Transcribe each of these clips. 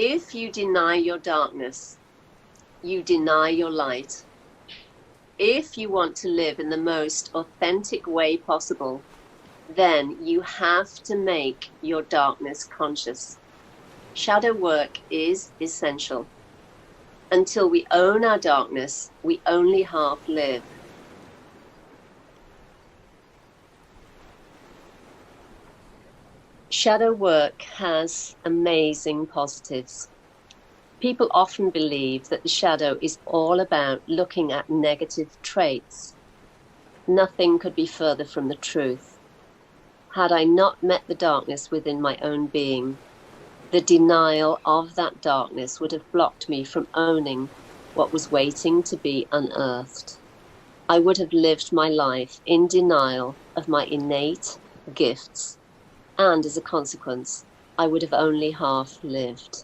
If you deny your darkness, you deny your light. If you want to live in the most authentic way possible, then you have to make your darkness conscious. Shadow work is essential. Until we own our darkness, we only half live. Shadow work has amazing positives. People often believe that the shadow is all about looking at negative traits. Nothing could be further from the truth. Had I not met the darkness within my own being, the denial of that darkness would have blocked me from owning what was waiting to be unearthed. I would have lived my life in denial of my innate gifts, and as a consequence, I would have only half lived.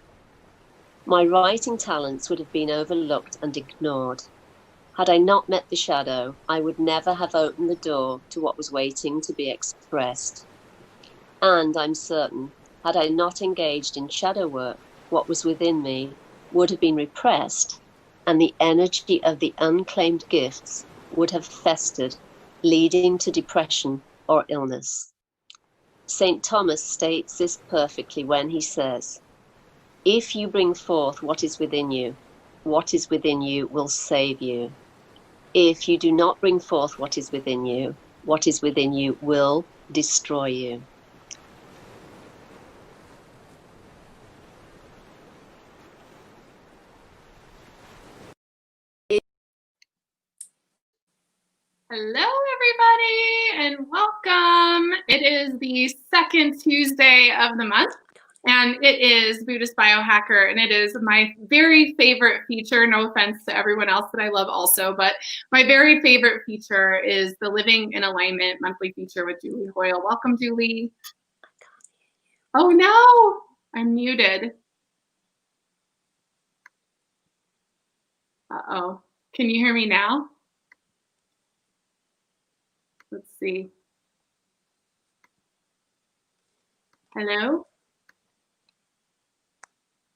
My writing talents would have been overlooked and ignored. Had I not met the shadow, I would never have opened the door to what was waiting to be expressed. And I'm certain, had I not engaged in shadow work, what was within me would have been repressed, and the energy of the unclaimed gifts would have festered, leading to depression or illness. St. Thomas states this perfectly when he says, "If you bring forth what is within you will save you. If you do not bring forth what is within you will destroy you." Hello, everybody, and welcome. It is the second Tuesday of the month, and it is Buddhist Biohacker, and it is my very favorite feature. No offense to everyone else that I love also, but my very favorite feature is the Living in Alignment monthly feature with Julie Hoyle. Welcome, Julie. Oh, no, I'm muted. Uh-oh. Can you hear me now? Let's see. Hello?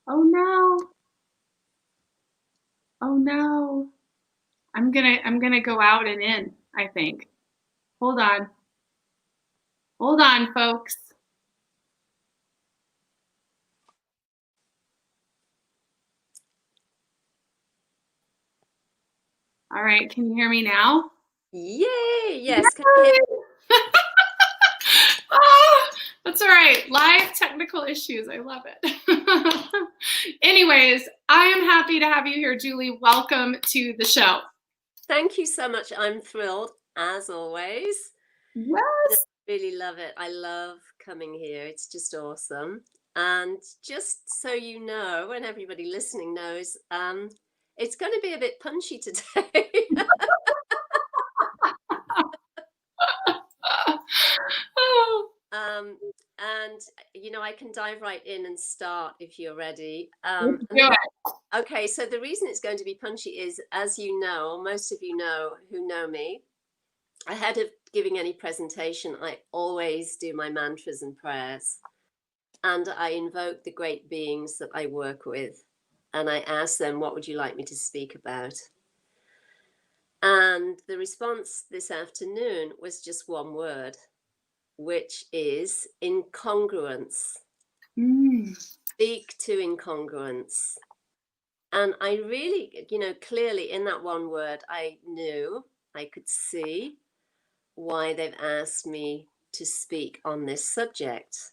Oh no. Oh no. I'm gonna go out and in, I think. Hold on. Hold on, folks. All right, can you hear me now? Yay! Yes. Can you hear me? Oh, that's all right. Live technical issues. I love it. Anyways, I am happy to have you here, Julie. Welcome to the show. Thank you so much. I'm thrilled, as always. Yes. I really love it. I love coming here. It's just awesome. And just so you know, and everybody listening knows, it's going to be a bit punchy today. And I can dive right in and start if you're ready. Okay, so the reason it's going to be punchy is, as you know, or most of you know who know me, ahead of giving any presentation, I always do my mantras and prayers. And I invoke the great beings that I work with. And I ask them, what would you like me to speak about? And the response this afternoon was just one word, which is incongruence. Speak to incongruence. And I really, clearly in that one word, I knew, I could see why they've asked me to speak on this subject.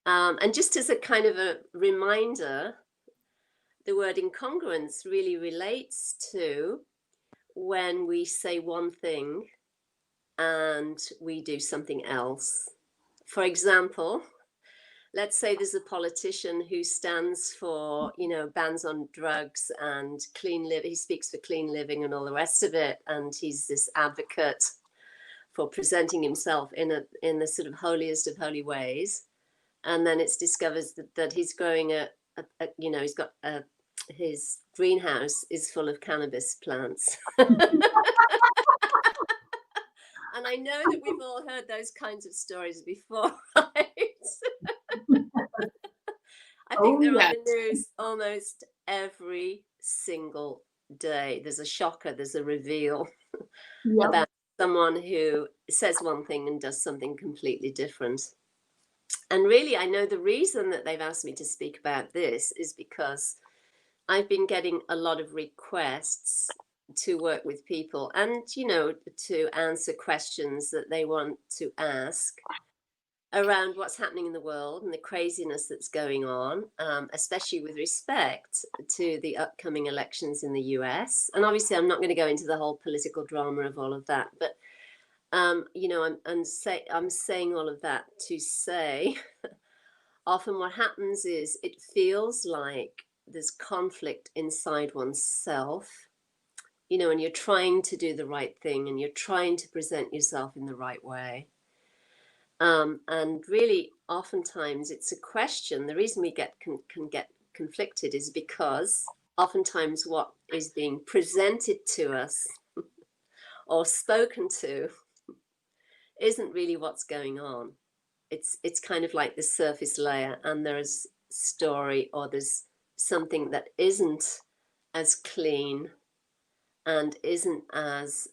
And just as a kind of a reminder, the word incongruence really relates to when we say one thing and we do something else. For example, let's say there's a politician who stands for, bans on drugs and clean living. He speaks for clean living and all the rest of it. And he's this advocate for presenting himself in the sort of holiest of holy ways. And then it's discovered that he's growing he's got his greenhouse is full of cannabis plants. And I know that we've all heard those kinds of stories before, right? I think Oh, they're on yes. the news almost every single day. There's a shocker, there's a reveal Yep. about someone who says one thing and does something completely different. And really, I know the reason that they've asked me to speak about this is because I've been getting a lot of requests to work with people and, to answer questions that they want to ask around what's happening in the world and the craziness that's going on, especially with respect to the upcoming elections in the US. And obviously, I'm not going to go into the whole political drama of all of that, but I'm saying all of that to say, often what happens is it feels like there's conflict inside oneself, and you're trying to do the right thing and you're trying to present yourself in the right way. And really, oftentimes it's a question. The reason we can get conflicted is because oftentimes what is being presented to us or spoken to isn't really what's going on. It's kind of like the surface layer, and there's story or there's something that isn't as clean and isn't as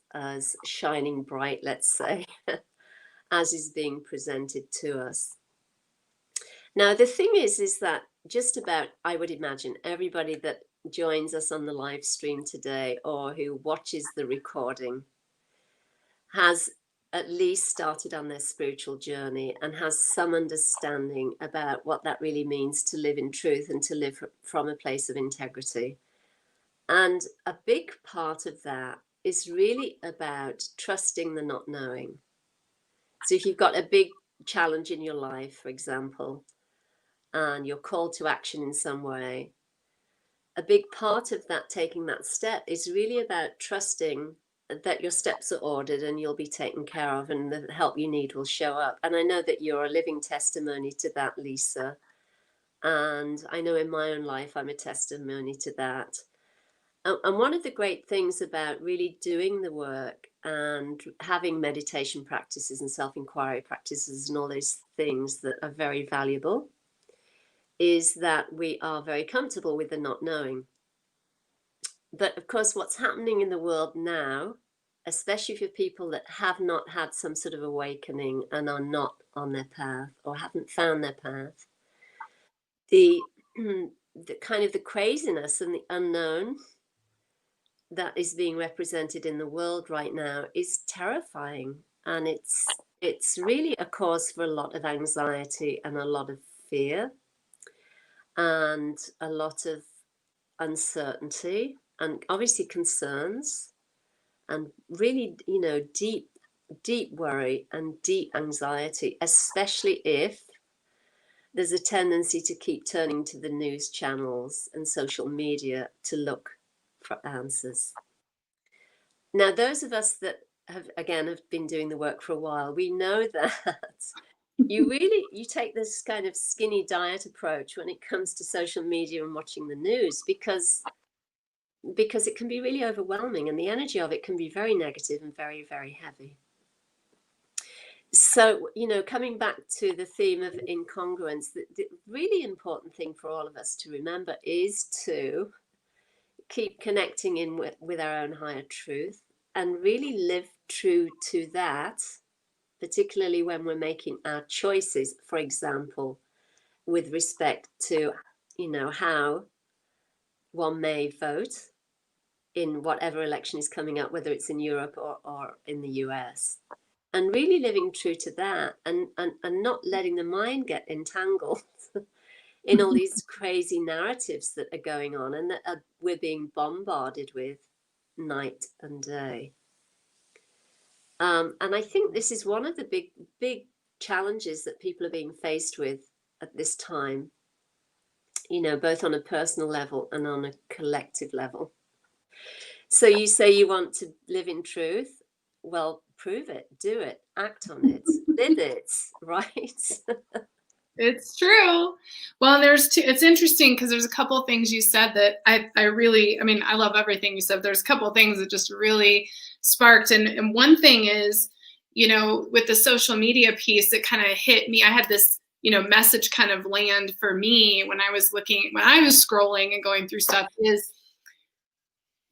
shining bright, let's say, as is being presented to us. Now, the thing is that just about, I would imagine, everybody that joins us on the live stream today or who watches the recording has at least started on their spiritual journey and has some understanding about what that really means to live in truth and to live from a place of integrity. And a big part of that is really about trusting the not knowing. So if you've got a big challenge in your life, for example, and you're called to action in some way, a big part of that, taking that step, is really about trusting that your steps are ordered and you'll be taken care of and the help you need will show up. And I know that you're a living testimony to that, Lisa. And I know in my own life, I'm a testimony to that. And one of the great things about really doing the work and having meditation practices and self-inquiry practices and all those things that are very valuable is that we are very comfortable with the not knowing. But of course, what's happening in the world now, especially for people that have not had some sort of awakening and are not on their path or haven't found their path, the kind of the craziness and the unknown that is being represented in the world right now is terrifying, and it's really a cause for a lot of anxiety and a lot of fear and a lot of uncertainty and obviously concerns and really, deep worry and deep anxiety, especially if there's a tendency to keep turning to the news channels and social media to look for answers. Now, those of us that have been doing the work for a while, we know that you take this kind of skinny diet approach when it comes to social media and watching the news because it can be really overwhelming and the energy of it can be very negative and very, very heavy. So, coming back to the theme of incongruence, the really important thing for all of us to remember is to keep connecting in with our own higher truth and really live true to that, particularly when we're making our choices, for example, with respect to, how one may vote in whatever election is coming up, whether it's in Europe or in the US. And really living true to that and not letting the mind get entangled in all these crazy narratives that are going on and that we're being bombarded with night and day. And I think this is one of the big challenges that people are being faced with at this time, both on a personal level and on a collective level. So you say you want to live in truth. Well, prove it, do it, act on it, live it, right? It's true. Well, it's interesting because there's a couple of things you said that I really, I love everything you said. There's a couple of things that just really sparked. And one thing is, with the social media piece, it kind of hit me. I had this, message kind of land for me when I was scrolling and going through stuff is,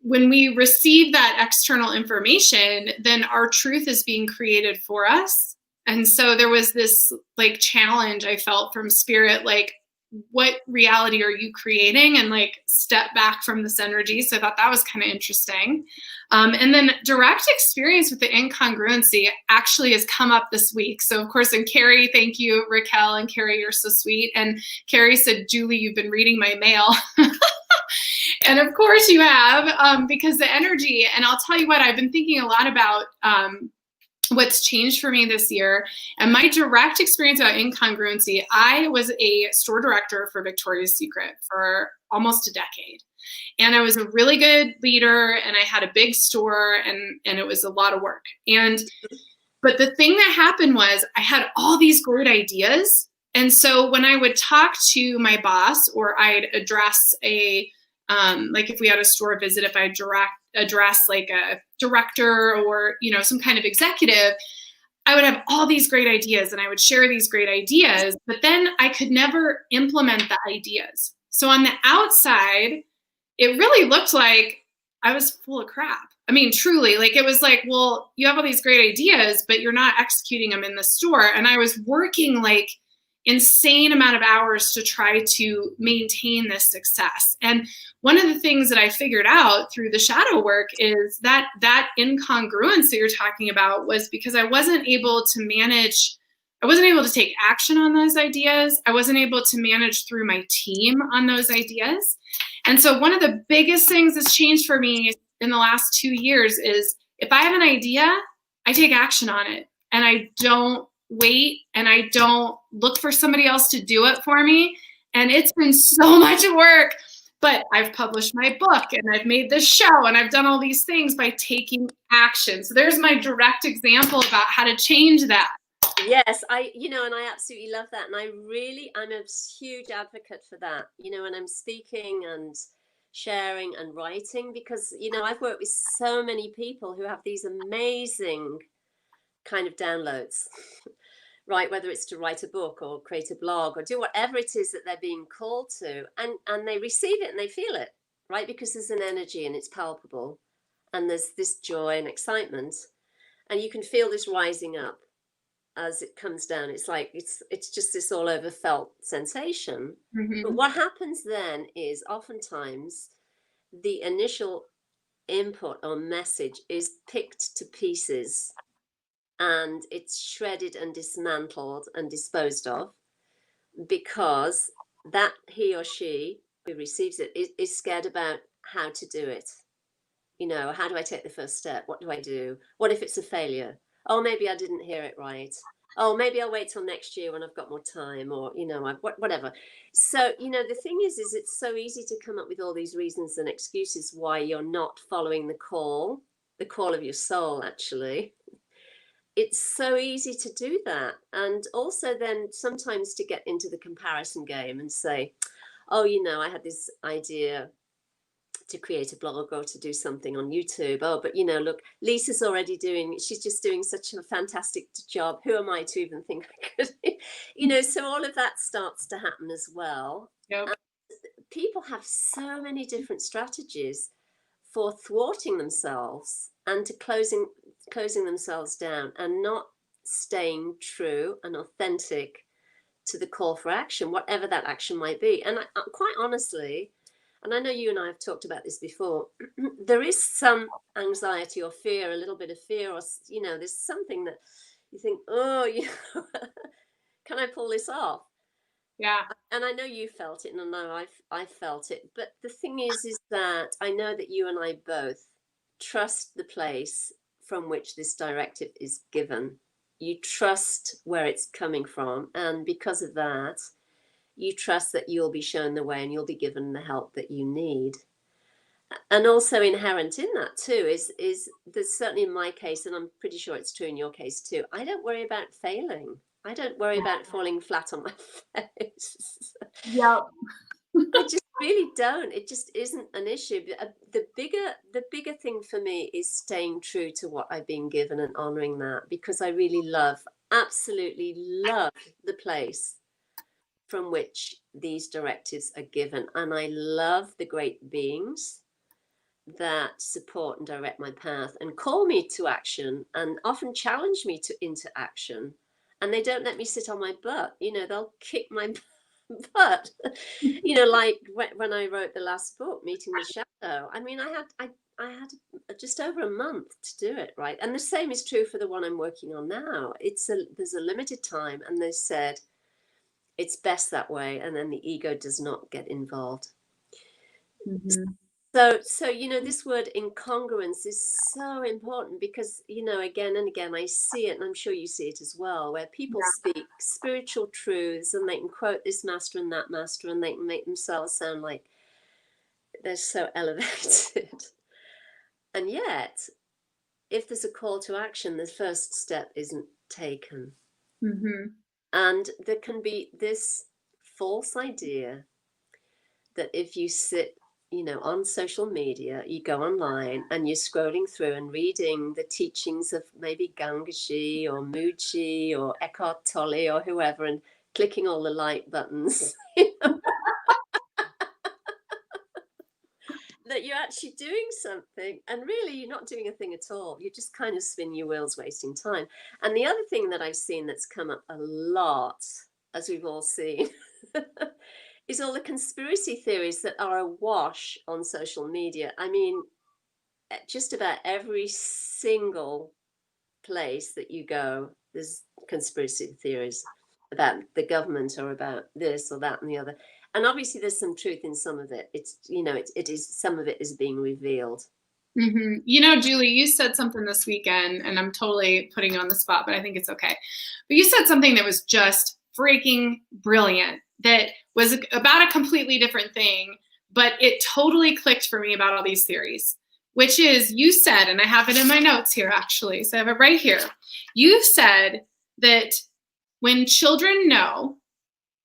when we receive that external information, then our truth is being created for us. And so there was this like challenge I felt from spirit, like, what reality are you creating, and like step back from this energy. So I thought that was kind of interesting. And then direct experience with the incongruency actually has come up this week. So of course, and Carrie, thank you, Raquel and Carrie, you're so sweet. And Carrie said, Julie, you've been reading my mail. And of course you have, because the energy, and I'll tell you what, I've been thinking a lot about what's changed for me this year and my direct experience about incongruency. I was a store director for Victoria's Secret for almost a decade. And I was a really good leader, and I had a big store, and it was a lot of work. But the thing that happened was I had all these great ideas. And so when I would talk to my boss, or I'd address like if we had a store visit, if I address like a director or, some kind of executive, I would have all these great ideas and I would share these great ideas, but then I could never implement the ideas. So on the outside, it really looked like I was full of crap. I mean, truly, like it was like, well, you have all these great ideas, but you're not executing them in the store. And I was working like insane amount of hours to try to maintain this success. And one of the things that I figured out through the shadow work is that incongruence that you're talking about was because I wasn't able to take action on those ideas. I wasn't able to manage through my team on those ideas. And so one of the biggest things that's changed for me in the last 2 years is, if I have an idea, I take action on it, and I don't wait, and I don't look for somebody else to do it for me. And it's been so much work, but I've published my book, and I've made this show, and I've done all these things by taking action. So there's my direct example about how to change that. Yes, and I absolutely love that. And I'm a huge advocate for that, when I'm speaking and sharing and writing, because, I've worked with so many people who have these amazing kind of downloads, right? Whether it's to write a book or create a blog or do whatever it is that they're being called to, and they receive it and they feel it, right? Because there's an energy and it's palpable, and there's this joy and excitement, and you can feel this rising up as it comes down. It's like it's just this all over felt sensation. Mm-hmm. But what happens then is oftentimes the initial input or message is picked to pieces, and it's shredded and dismantled and disposed of, because that he or she who receives it is scared about how to do it. How do I take the first step? What do I do? What if it's a failure? Oh, maybe I didn't hear it right. Oh, maybe I'll wait till next year when I've got more time, or, whatever. So, the thing is it's so easy to come up with all these reasons and excuses why you're not following the call of your soul, actually. It's so easy to do that. And also then sometimes to get into the comparison game and say, oh, I had this idea to create a blog or to do something on YouTube. Oh, but look, she's just doing such a fantastic job. Who am I to even think I could, so all of that starts to happen as well. Yep. And people have so many different strategies for thwarting themselves and to closing themselves down and not staying true and authentic to the call for action, whatever that action might be. And quite honestly, and I know you and I have talked about this before, there is some anxiety or fear, a little bit of fear, or, there's something that you think, oh, can I pull this off? Yeah. And I know you felt it, and I know I felt it. But the thing is that I know that you and I both trust the place from which this directive is given. You trust where it's coming from. And because of that, you trust that you'll be shown the way and you'll be given the help that you need. And also inherent in that too is there's certainly in my case, and I'm pretty sure it's true in your case too, I don't worry about failing. I don't worry about falling flat on my face. Yeah. I just really don't. It just isn't an issue. The bigger thing for me is staying true to what I've been given and honoring that, because I really absolutely love the place from which these directives are given. And I love the great beings that support and direct my path and call me to action and often challenge me into action. And they don't let me sit on my butt. They'll kick my butt. Like when I wrote the last book, Meeting the Shadow, I mean, I had just over a month to do it, right? And the same is true for the one I'm working on now. There's a limited time, and they said it's best that way, and then the ego does not get involved. Mm-hmm. So this word incongruence is so important because, again and again, I see it, and I'm sure you see it as well, where people speak spiritual truths and they can quote this master and that master, and they can make themselves sound like they're so elevated. And yet, if there's a call to action, the first step isn't taken. Mm-hmm. And there can be this false idea that if you sit on social media, you go online and you're scrolling through and reading the teachings of maybe Gangaji or Muji or Eckhart Tolle or whoever and clicking all the like buttons, that you're actually doing something, and really you're not doing a thing at all. You're just kind of spinning your wheels, wasting time. And the other thing that I've seen that's come up a lot, as we've all seen, is all the conspiracy theories that are awash on social media. I mean, just about every single place that you go, there's conspiracy theories about the government or about this or that and the other. And obviously there's some truth in some of it. It's, it is, some of it is being revealed. Mm-hmm. Julie, you said something this weekend, and I'm totally putting you on the spot, but I think it's okay. But you said something that was just freaking brilliant, that was about a completely different thing, but it totally clicked for me about all these theories, which is, you said, and I have it in my notes here actually, so I have it right here. You said that when children know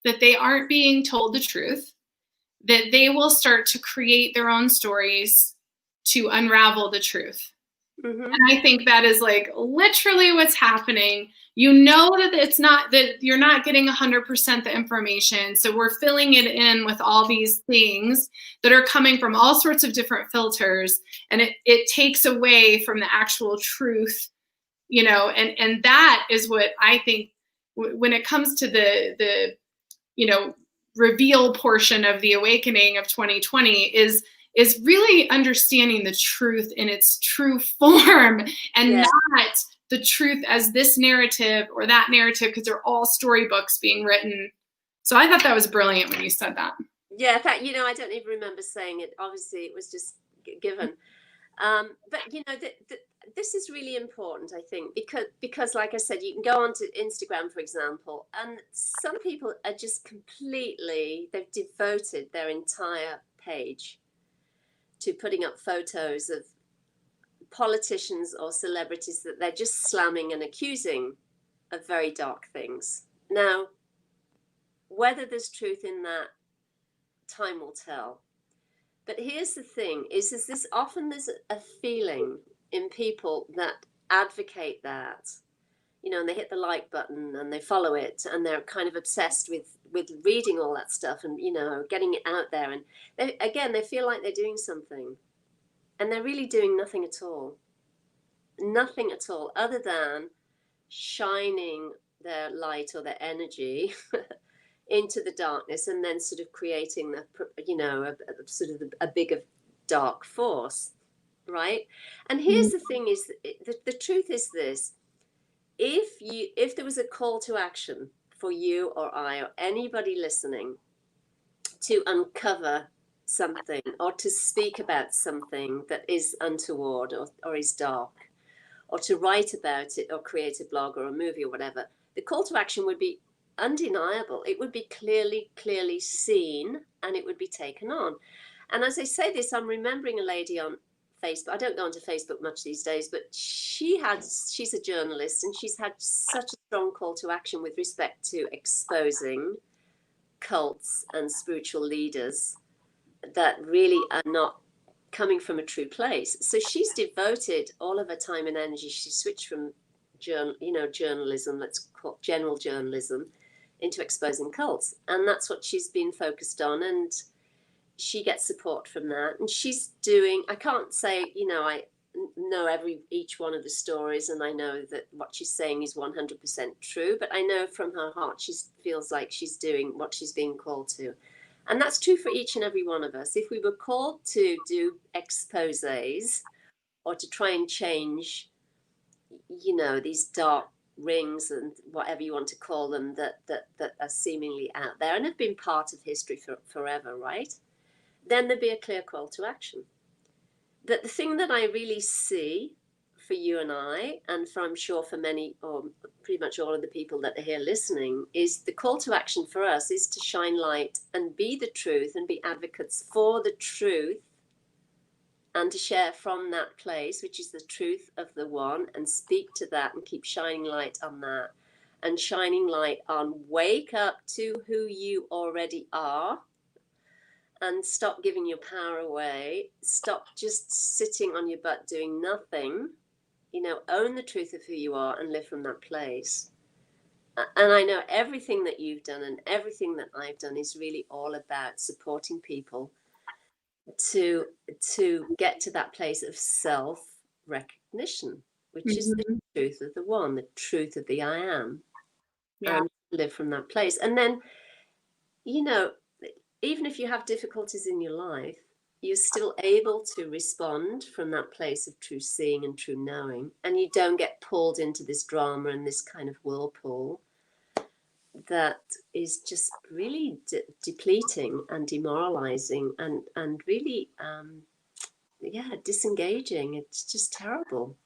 that they aren't being told the truth, that they will start to create their own stories to unravel the truth. Mm-hmm. And I think that is like literally what's happening. That it's not, that you're not getting 100% the information. So we're filling it in with all these things that are coming from all sorts of different filters. And it takes away from the actual truth, and that is what I think when it comes to the reveal portion of the awakening of 2020 is really understanding the truth in its true form, and not the truth as this narrative or that narrative, because they're all storybooks being written. So I thought that was brilliant when you said that. Yeah, in fact, I don't even remember saying it. Obviously, it was just given. But this is really important, I think, because like I said, you can go onto Instagram, for example, and some people are just they've devoted their entire page to putting up photos of politicians or celebrities that they're just slamming and accusing of very dark things. Now, whether there's truth in that, time will tell. But here's the thing, is this often there's a feeling in people that advocate that, and they hit the like button and they follow it, and they're kind of obsessed with reading all that stuff and, getting it out there. And they feel like they're doing something, and they're really doing nothing at all. Nothing at all, other than shining their light or their energy into the darkness, and then sort of creating a bigger dark force, right? And here's the thing: is the truth is this: if there was a call to action for you or I or anybody listening to uncover something or to speak about something that is untoward or is dark, or to write about it or create a blog or a movie or whatever, the call to action would be undeniable. It would be clearly seen, and it would be taken on. And as I say this, I'm remembering a lady on Facebook. I don't go onto Facebook much these days, but she's a journalist, and she's had such a strong call to action with respect to exposing cults and spiritual leaders that really are not coming from a true place. So she's devoted all of her time and energy. She switched from journalism, let's call it general journalism, into exposing cults. And that's what she's been focused on. And she gets support from that. And she's doing, I can't say, I know each one of the stories, and I know that what she's saying is 100% true, but I know from her heart she feels like she's doing what she's being called to. And that's true for each and every one of us. If we were called to do exposés or to try and change, these dark rings and whatever you want to call them that are seemingly out there and have been part of history for forever, right? Then there'd be a clear call to action. That the thing that I really see for you and I, and for I'm sure for many or pretty much all of the people that are here listening, is the call to action for us is to shine light and be the truth and be advocates for the truth, and to share from that place, which is the truth of the one, and speak to that and keep shining light on that, and shining light on wake up to who you already are. And stop giving your power away. Stop just sitting on your butt doing nothing. Own the truth of who you are and live from that place. And I know everything that you've done and everything that I've done is really all about supporting people to get to that place of self-recognition, which is the truth of the one, the truth of the I am, and live from that place. And then, even if you have difficulties in your life, you're still able to respond from that place of true seeing and true knowing. And you don't get pulled into this drama and this kind of whirlpool that is just really depleting and demoralizing and really, disengaging. It's just terrible.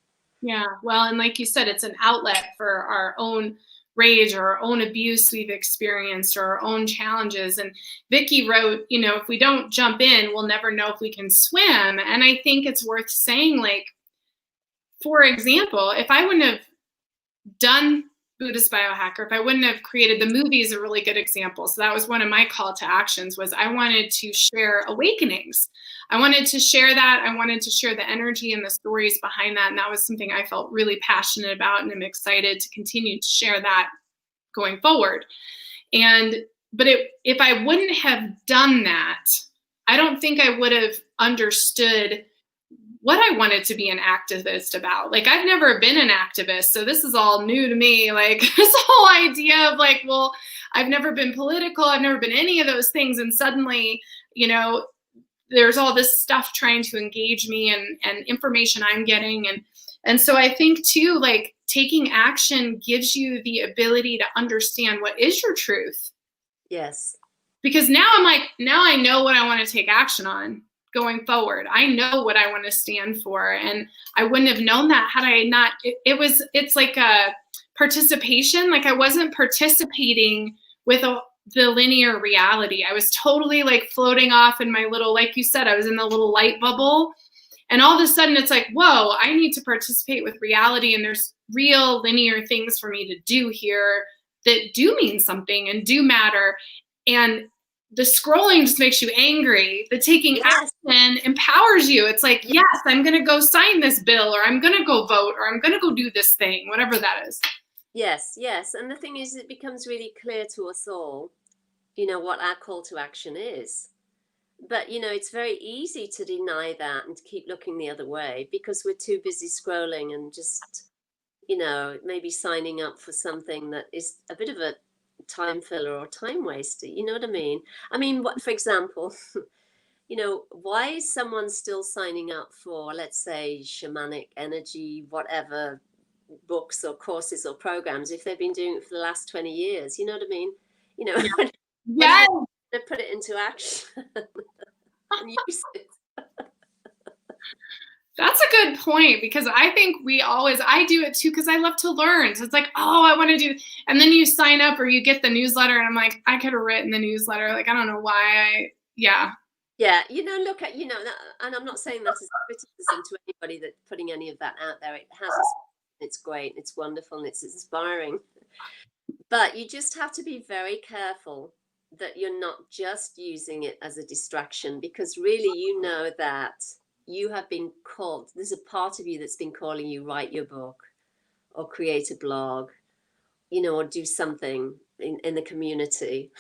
Yeah. Well, and like you said, it's an outlet for our own rage or our own abuse we've experienced or our own challenges. And Vicky wrote, if we don't jump in, we'll never know if we can swim. And I think it's worth saying, like, for example, if I wouldn't have done Buddhist Biohacker, if I wouldn't have created the movie, is a really good example. So that was one of my call to actions, was I wanted to share awakenings. I wanted to share that. I wanted to share the energy and the stories behind that. And that was something I felt really passionate about. And I'm excited to continue to share that going forward. But if I wouldn't have done that, I don't think I would have understood what I wanted to be an activist about. Like, I've never been an activist, so this is all new to me. Like, this whole idea of like, well, I've never been political, I've never been any of those things, and suddenly, there's all this stuff trying to engage me and information I'm getting. And so I think too, like, taking action gives you the ability to understand what is your truth. Yes. Because now I know what I want to take action on going forward. I know what I want to stand for. And I wouldn't have known that had I not, it's like a participation. Like, I wasn't participating with the linear reality. I was totally like floating off in my little, like you said, I was in the little light bubble. And all of a sudden it's like, whoa, I need to participate with reality. And there's real linear things for me to do here that do mean something and do matter. And the scrolling just makes you angry. The taking action empowers you. It's like, yes, I'm going to go sign this bill, or I'm going to go vote, or I'm going to go do this thing, whatever that is. Yes. And the thing is, it becomes really clear to us all, what our call to action is. But, it's very easy to deny that and to keep looking the other way because we're too busy scrolling and just, maybe signing up for something that is a bit of a time filler or time waster. You know what I mean? I mean, what, for example, why is someone still signing up for, let's say, shamanic energy, whatever, books or courses or programs if they've been doing it for the last 20 years? You know what I mean? Yeah. They put it into action and use it. That's a good point, because I think I do it too, because I love to learn. So it's like, oh, I want to do, and then you sign up or you get the newsletter and I'm like, I could have written the newsletter. Like, I don't know why Yeah, look at, and I'm not saying that as a criticism to anybody that putting any of that out there. It has, it's great, it's wonderful, and it's inspiring. But you just have to be very careful that you're not just using it as a distraction, because really, that you have been called, there's a part of you that's been calling you, write your book or create a blog, or do something in the community.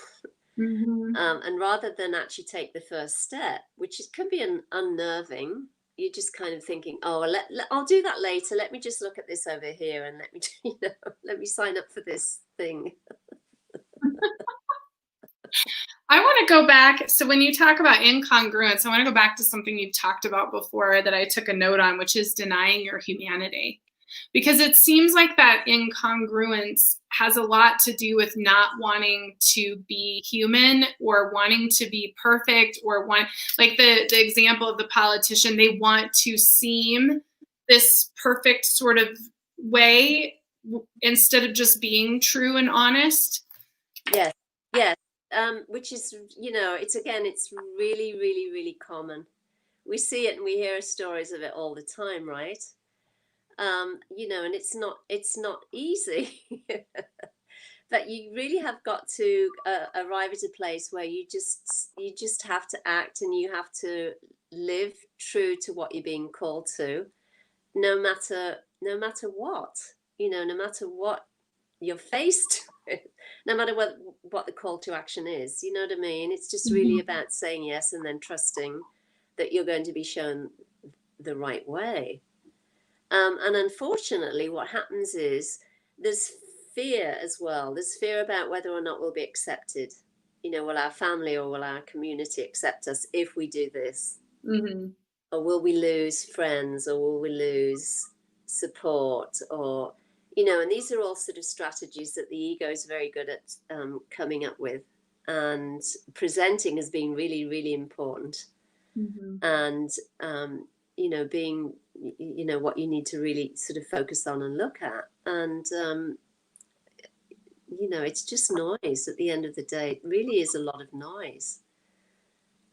Mm-hmm. And rather than actually take the first step, which can be unnerving, you're just kind of thinking, oh, I'll do that later. Let me just look at this over here, and let me, let me sign up for this thing. I want to go back. So when you talk about incongruence, I want to go back to something you've talked about before that I took a note on, which is denying your humanity. Because it seems like that incongruence has a lot to do with not wanting to be human or wanting to be perfect, or like the example of the politician, they want to seem this perfect sort of way instead of just being true and honest. Yes, yes. Which is, it's really, really, really common. We see it and we hear stories of it all the time, right? And it's not easy. But you really have got to arrive at a place where you just have to act, and you have to live true to what you're being called to, no matter what, no matter what you're faced with, no matter what the call to action is. You know what I mean? It's just really about saying yes and then trusting that you're going to be shown the right way. And unfortunately, what happens is there's fear as well. There's fear about whether or not we'll be accepted. Will our family or will our community accept us if we do this? Mm-hmm. Or will we lose friends, or will we lose support? Or, and these are all sort of strategies that the ego is very good at coming up with and presenting as being really, really important. Mm-hmm. And, being, what you need to really sort of focus on and look at. And, it's just noise at the end of the day. It really is a lot of noise.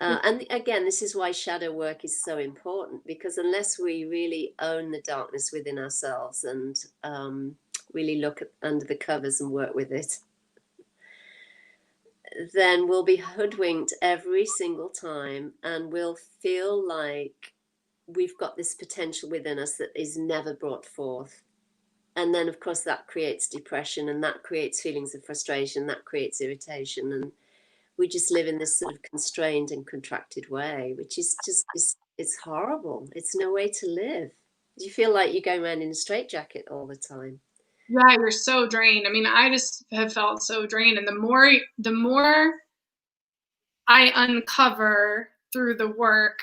And again, this is why shadow work is so important, because unless we really own the darkness within ourselves and really look under the covers and work with it, then we'll be hoodwinked every single time, and we'll feel like we've got this potential within us that is never brought forth. And then, of course, that creates depression, and that creates feelings of frustration, that creates irritation, and we just live in this sort of constrained and contracted way, which is just, it's horrible. It's no way to live. Do you feel like you're going around in a straitjacket all the time? Yeah, you're so drained. I mean, I just have felt so drained. And the more I uncover through the work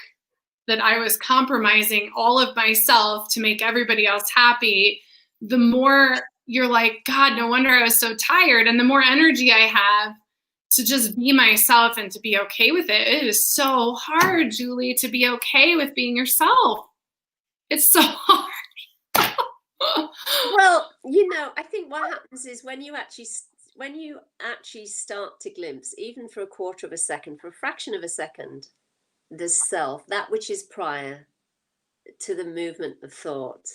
that I was compromising all of myself to make everybody else happy, the more you're like, God, no wonder I was so tired. And the more energy I have to just be myself and to be okay with it. It is so hard, Julie, to be okay with being yourself. It's so hard. Well, I think what happens is when you actually start to glimpse, even for a quarter of a second, for a fraction of a second, the self, that which is prior to the movement of thought,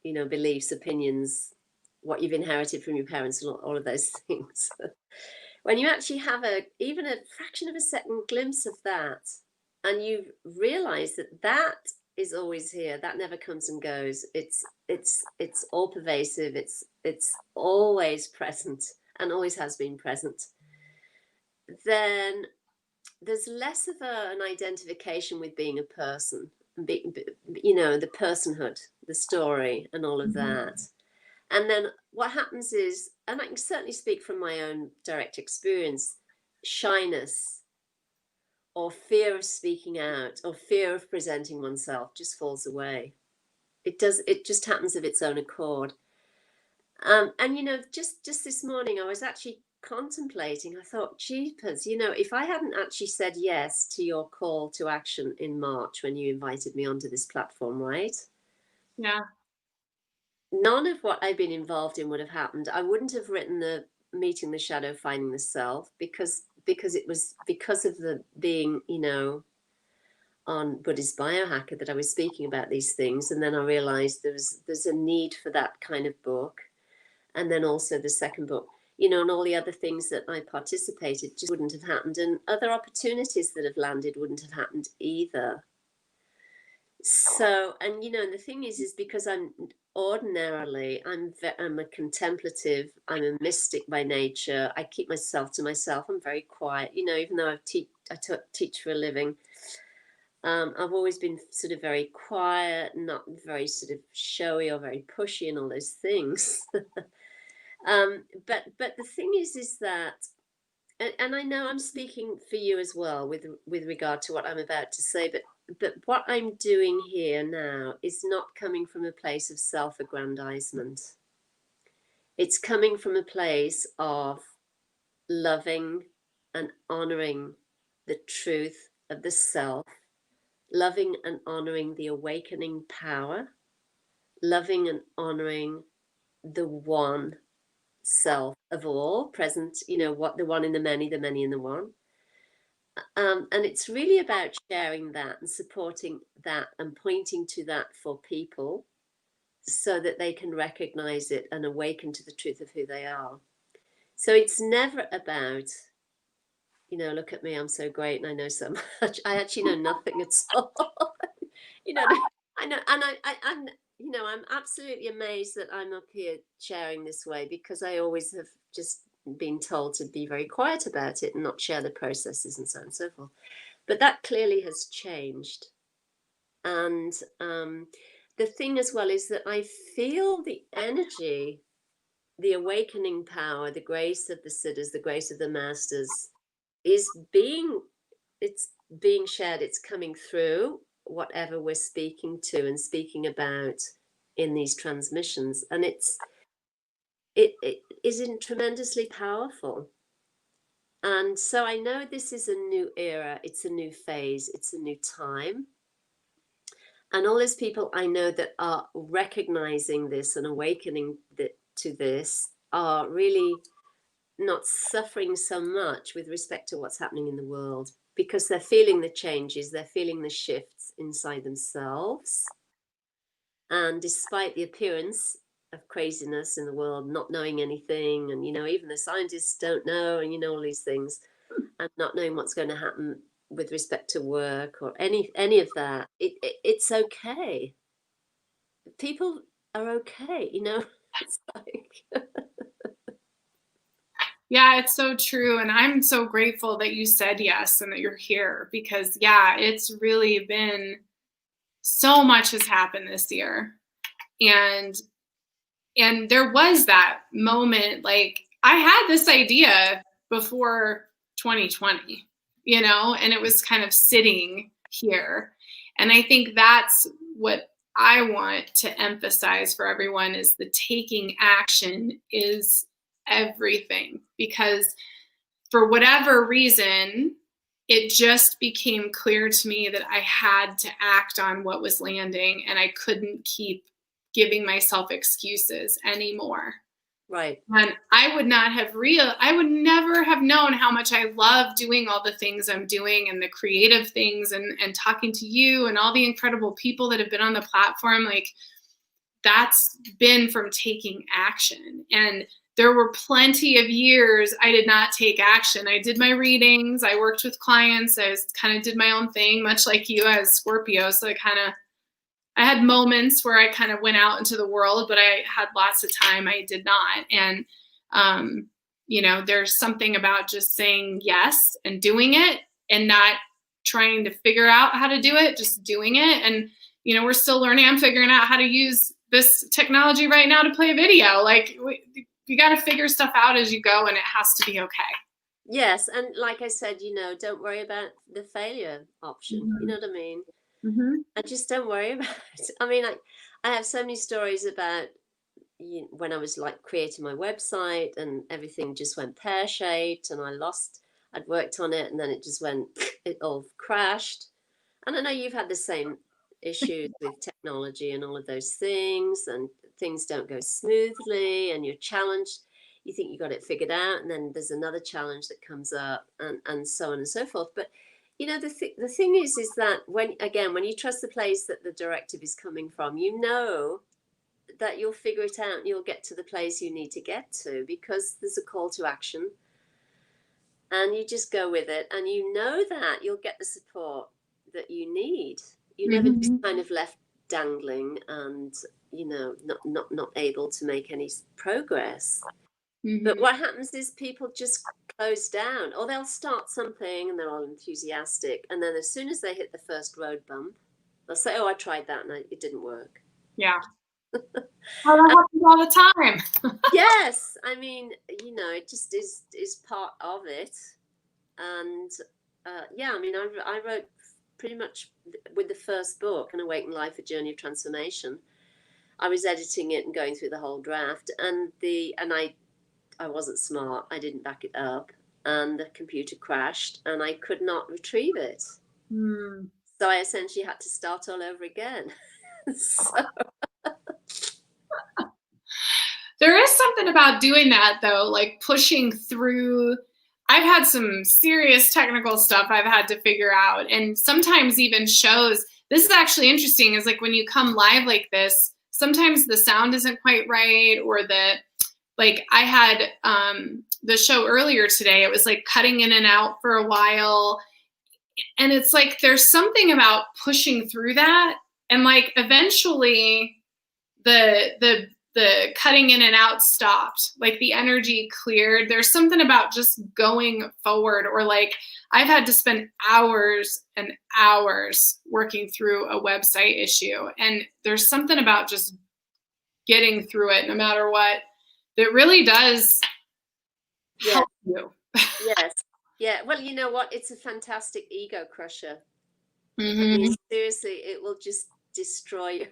beliefs, opinions, what you've inherited from your parents, and all of those things. When you actually have even a fraction of a second glimpse of that, and you realize that is always here, that never comes and goes. It's all pervasive. It's always present and always has been present. Then there's less of an identification with being a person, the personhood, the story, and all of that. And then what happens is, and I can certainly speak from my own direct experience, shyness or fear of speaking out or fear of presenting oneself just falls away. It just happens of its own accord. And just this morning I was actually contemplating. I thought, jeepers, if I hadn't actually said yes to your call to action in March when you invited me onto this platform, right? Yeah. None of what I've been involved in would have happened. I wouldn't have written the Meeting the Shadow, Finding the Self, because it was because of the being, on Buddhist Biohacker that I was speaking about these things. And then I realized there's a need for that kind of book. And then also the second book, and all the other things that I participated just wouldn't have happened. And other opportunities that have landed wouldn't have happened either. So, and the thing is because ordinarily, I'm a contemplative, I'm a mystic by nature. I keep myself to myself. I'm very quiet, you know, even though I teach for a living. I've always been sort of very quiet, not very sort of showy or very pushy and all those things. But the thing is that, and I know I'm speaking for you as well with regard to what I'm about to say, but what I'm doing here now is not coming from a place of self-aggrandizement. It's coming from a place of loving and honoring the truth of the self, loving and honoring the awakening power, loving and honoring the one self of all present, you know, what the one in the many in the one. And it's really about sharing that and supporting that and pointing to that for people so that they can recognize it and awaken to the truth of who they are. So it's never about, you know, look at me, I'm so great and I know so much. I actually know nothing at all. You know, I know, and I'm, you know, I'm absolutely amazed that I'm up here sharing this way, because I always have just been told to be very quiet about it and not share the processes and so on and so forth. But that clearly has changed. And the thing as well is that I feel the energy, the awakening power, the grace of the siddhas, the grace of the masters is it's being shared. It's coming through whatever we're speaking to and speaking about in these transmissions. And it isn't tremendously powerful. And so I know this is a new era, it's a new phase, it's a new time. And all those people I know that are recognizing this and awakening to this are really not suffering so much with respect to what's happening in the world, because they're feeling the changes, they're feeling the shifts inside themselves. And despite the appearance of craziness in the world, not knowing anything, and, you know, even the scientists don't know, and, you know, all these things, and not knowing what's going to happen with respect to work or any of that, it's okay. People are okay, you know. It's like Yeah, it's so true. And I'm so grateful that you said yes and that you're here, because yeah, it's really been, so much has happened this year. And there was that moment, like I had this idea before 2020, you know, and it was kind of sitting here. And I think that's what I want to emphasize for everyone, is the taking action is everything. Because for whatever reason, it just became clear to me that I had to act on what was landing, and I couldn't keep giving myself excuses anymore. right. And I would never have known how much I love doing all the things I'm doing, and the creative things, and talking to you and all the incredible people that have been on the platform. Like, that's been from taking action. And there were plenty of years I did not take action. I did my readings, I worked with clients, I kind of did my own thing, much like you as Scorpio. So I had moments where I kind of went out into the world, but I had lots of time I did not. And, you know, there's something about just saying yes and doing it, and not trying to figure out how to do it, just doing it. And, you know, we're still learning. I'm figuring out how to use this technology right now to play a video. Like, you got to figure stuff out as you go, and it has to be okay. Yes, and like I said, you know, don't worry about the failure option. Mm-hmm. You know what I mean? Mm-hmm. And just don't worry about it. I mean, I have so many stories about, you know, when I was like creating my website and everything just went pear-shaped, and I'd worked on it and then it just went, it all crashed. And I know you've had the same issues with technology and all of those things, and things don't go smoothly, and you're challenged. You think you got it figured out, and then there's another challenge that comes up, and so on and so forth. But, you know, the thing is that when you trust the place that the directive is coming from, you know that you'll figure it out and you'll get to the place you need to get to, because there's a call to action, and you just go with it, and you know that you'll get the support that you need. You never just kind of left dangling, and, not able to make any progress. Mm-hmm. But what happens is people just close down, or they'll start something and they're all enthusiastic, and then as soon as they hit the first road bump, they'll say, "Oh, I tried that and it didn't work." Yeah. Well, that happens all the time. Yes, I mean, it just is part of it, and yeah, I mean, I wrote pretty much with the first book, An Awakened Life: A Journey of Transformation. I was editing it and going through the whole draft, and I wasn't smart. I didn't back it up, and the computer crashed, and I could not retrieve it. Mm. So I essentially had to start all over again. So. There is something about doing that, though, like pushing through. I've had some serious technical stuff I've had to figure out, and sometimes even shows. This is actually interesting, is like when you come live like this, sometimes the sound isn't quite right, or like I had the show earlier today, it was like cutting in and out for a while. And it's like there's something about pushing through that, and like eventually the cutting in and out stopped, like the energy cleared. There's something about just going forward, or like I've had to spend hours and hours working through a website issue, and there's something about just getting through it no matter what that really does help you. Yes. Yeah. Well, you know what? It's a fantastic ego crusher. Mm-hmm. I mean, seriously, it will just destroy you.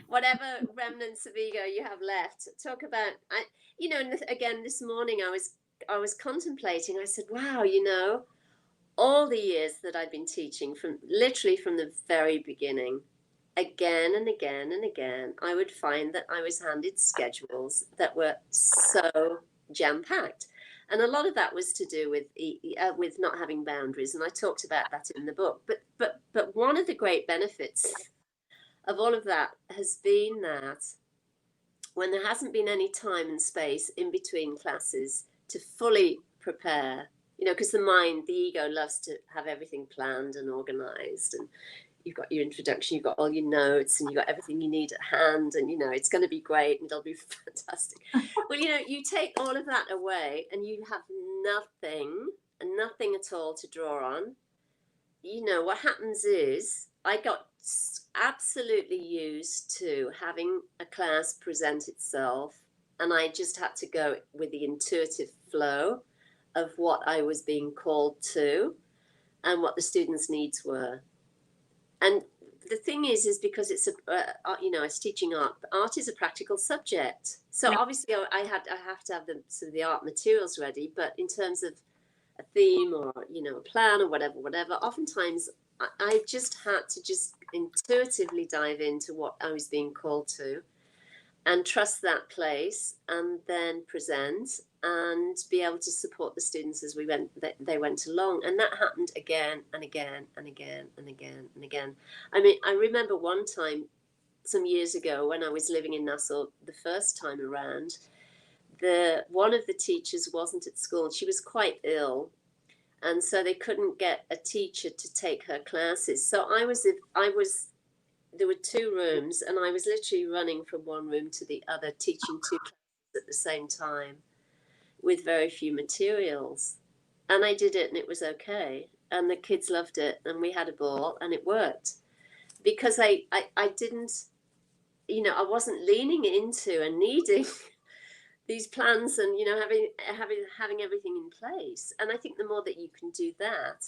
Whatever remnants of ego you have left. Talk about, and again, this morning I was contemplating. I said, wow, all the years that I've been teaching, literally from the very beginning, again and again and again, I would find that I was handed schedules that were so jam-packed. And a lot of that was to do with not having boundaries, and I talked about that in the book. But one of the great benefits of all of that has been that when there hasn't been any time and space in between classes to fully prepare, because the ego loves to have everything planned and organized, and you've got your introduction, you've got all your notes, and you've got everything you need at hand, and it's going to be great and it'll be fantastic. Well, you take all of that away and you have nothing at all to draw on. What happens is I got absolutely used to having a class present itself, and I just had to go with the intuitive flow of what I was being called to and what the students' needs were. And the thing is because it's it's teaching art. Art is a practical subject, so obviously I have to have the art materials ready. But in terms of a theme or a plan or whatever, oftentimes I just had to just intuitively dive into what I was being called to, and trust that place, and then present and be able to support the students as they went along. And that happened again and again and again and again and again. I mean, I remember one time some years ago when I was living in Nassau the first time around, one of the teachers wasn't at school. She was quite ill, and so they couldn't get a teacher to take her classes. So there were two rooms, and I was literally running from one room to the other, teaching two classes at the same time with very few materials. And I did it, and it was okay. And the kids loved it, and we had a ball, and it worked. Because I didn't, I wasn't leaning into and needing these plans and, having everything in place. And I think the more that you can do that,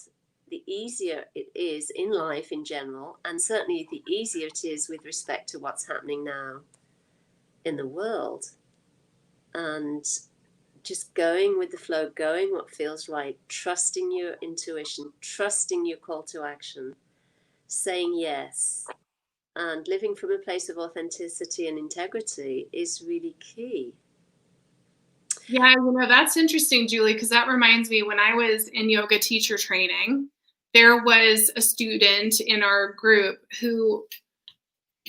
the easier it is in life in general, and certainly the easier it is with respect to what's happening now in the world. And just going with the flow, going what feels right, trusting your intuition, trusting your call to action, saying yes, and living from a place of authenticity and integrity is really key. Yeah, that's interesting, Julie, because that reminds me, when I was in yoga teacher training, there was a student in our group who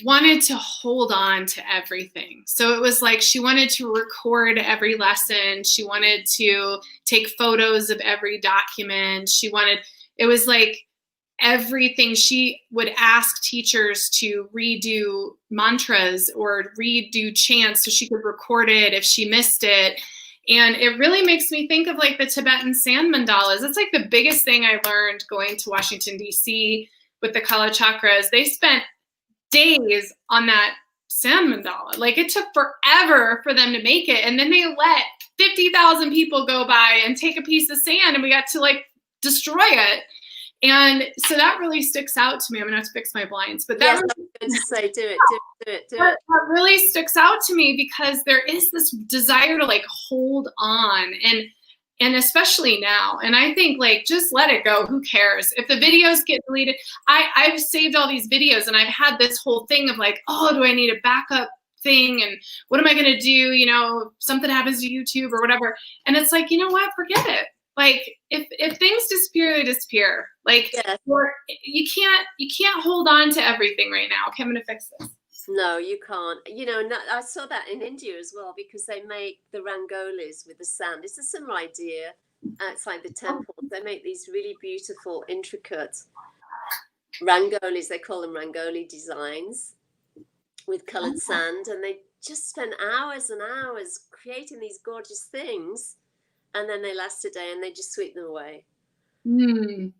wanted to hold on to everything. So it was like she wanted to record every lesson. She wanted to take photos of every document. It was like everything. She would ask teachers to redo mantras or redo chants so she could record it if she missed it. And it really makes me think of like the Tibetan sand mandalas. It's like the biggest thing I learned going to Washington, D.C. with the Kala chakras. They spent days on that sand mandala. Like it took forever for them to make it. And then they let 50,000 people go by and take a piece of sand, and we got to like destroy it. And so that really sticks out to me. I'm gonna have to fix my blinds, but that yes, I was going to say, do it. That really sticks out to me because there is this desire to like hold on, and especially now. And I think like just let it go. Who cares if the videos get deleted? I've saved all these videos, and I've had this whole thing of like, oh, do I need a backup thing, and what am I gonna do? You know, if something happens to YouTube or whatever. And it's like, you know what? Forget it. Like if things disappear, they disappear. Like or you can't hold on to everything right now. Okay, I'm gonna fix this. No, you can't. You know, I saw that in India as well, because they make the rangolis with the sand. It's a similar idea outside the temple. They make these really beautiful, intricate rangolis. They call them rangoli designs with colored sand, and they just spend hours and hours creating these gorgeous things, and then they last a day and they just sweep them away. And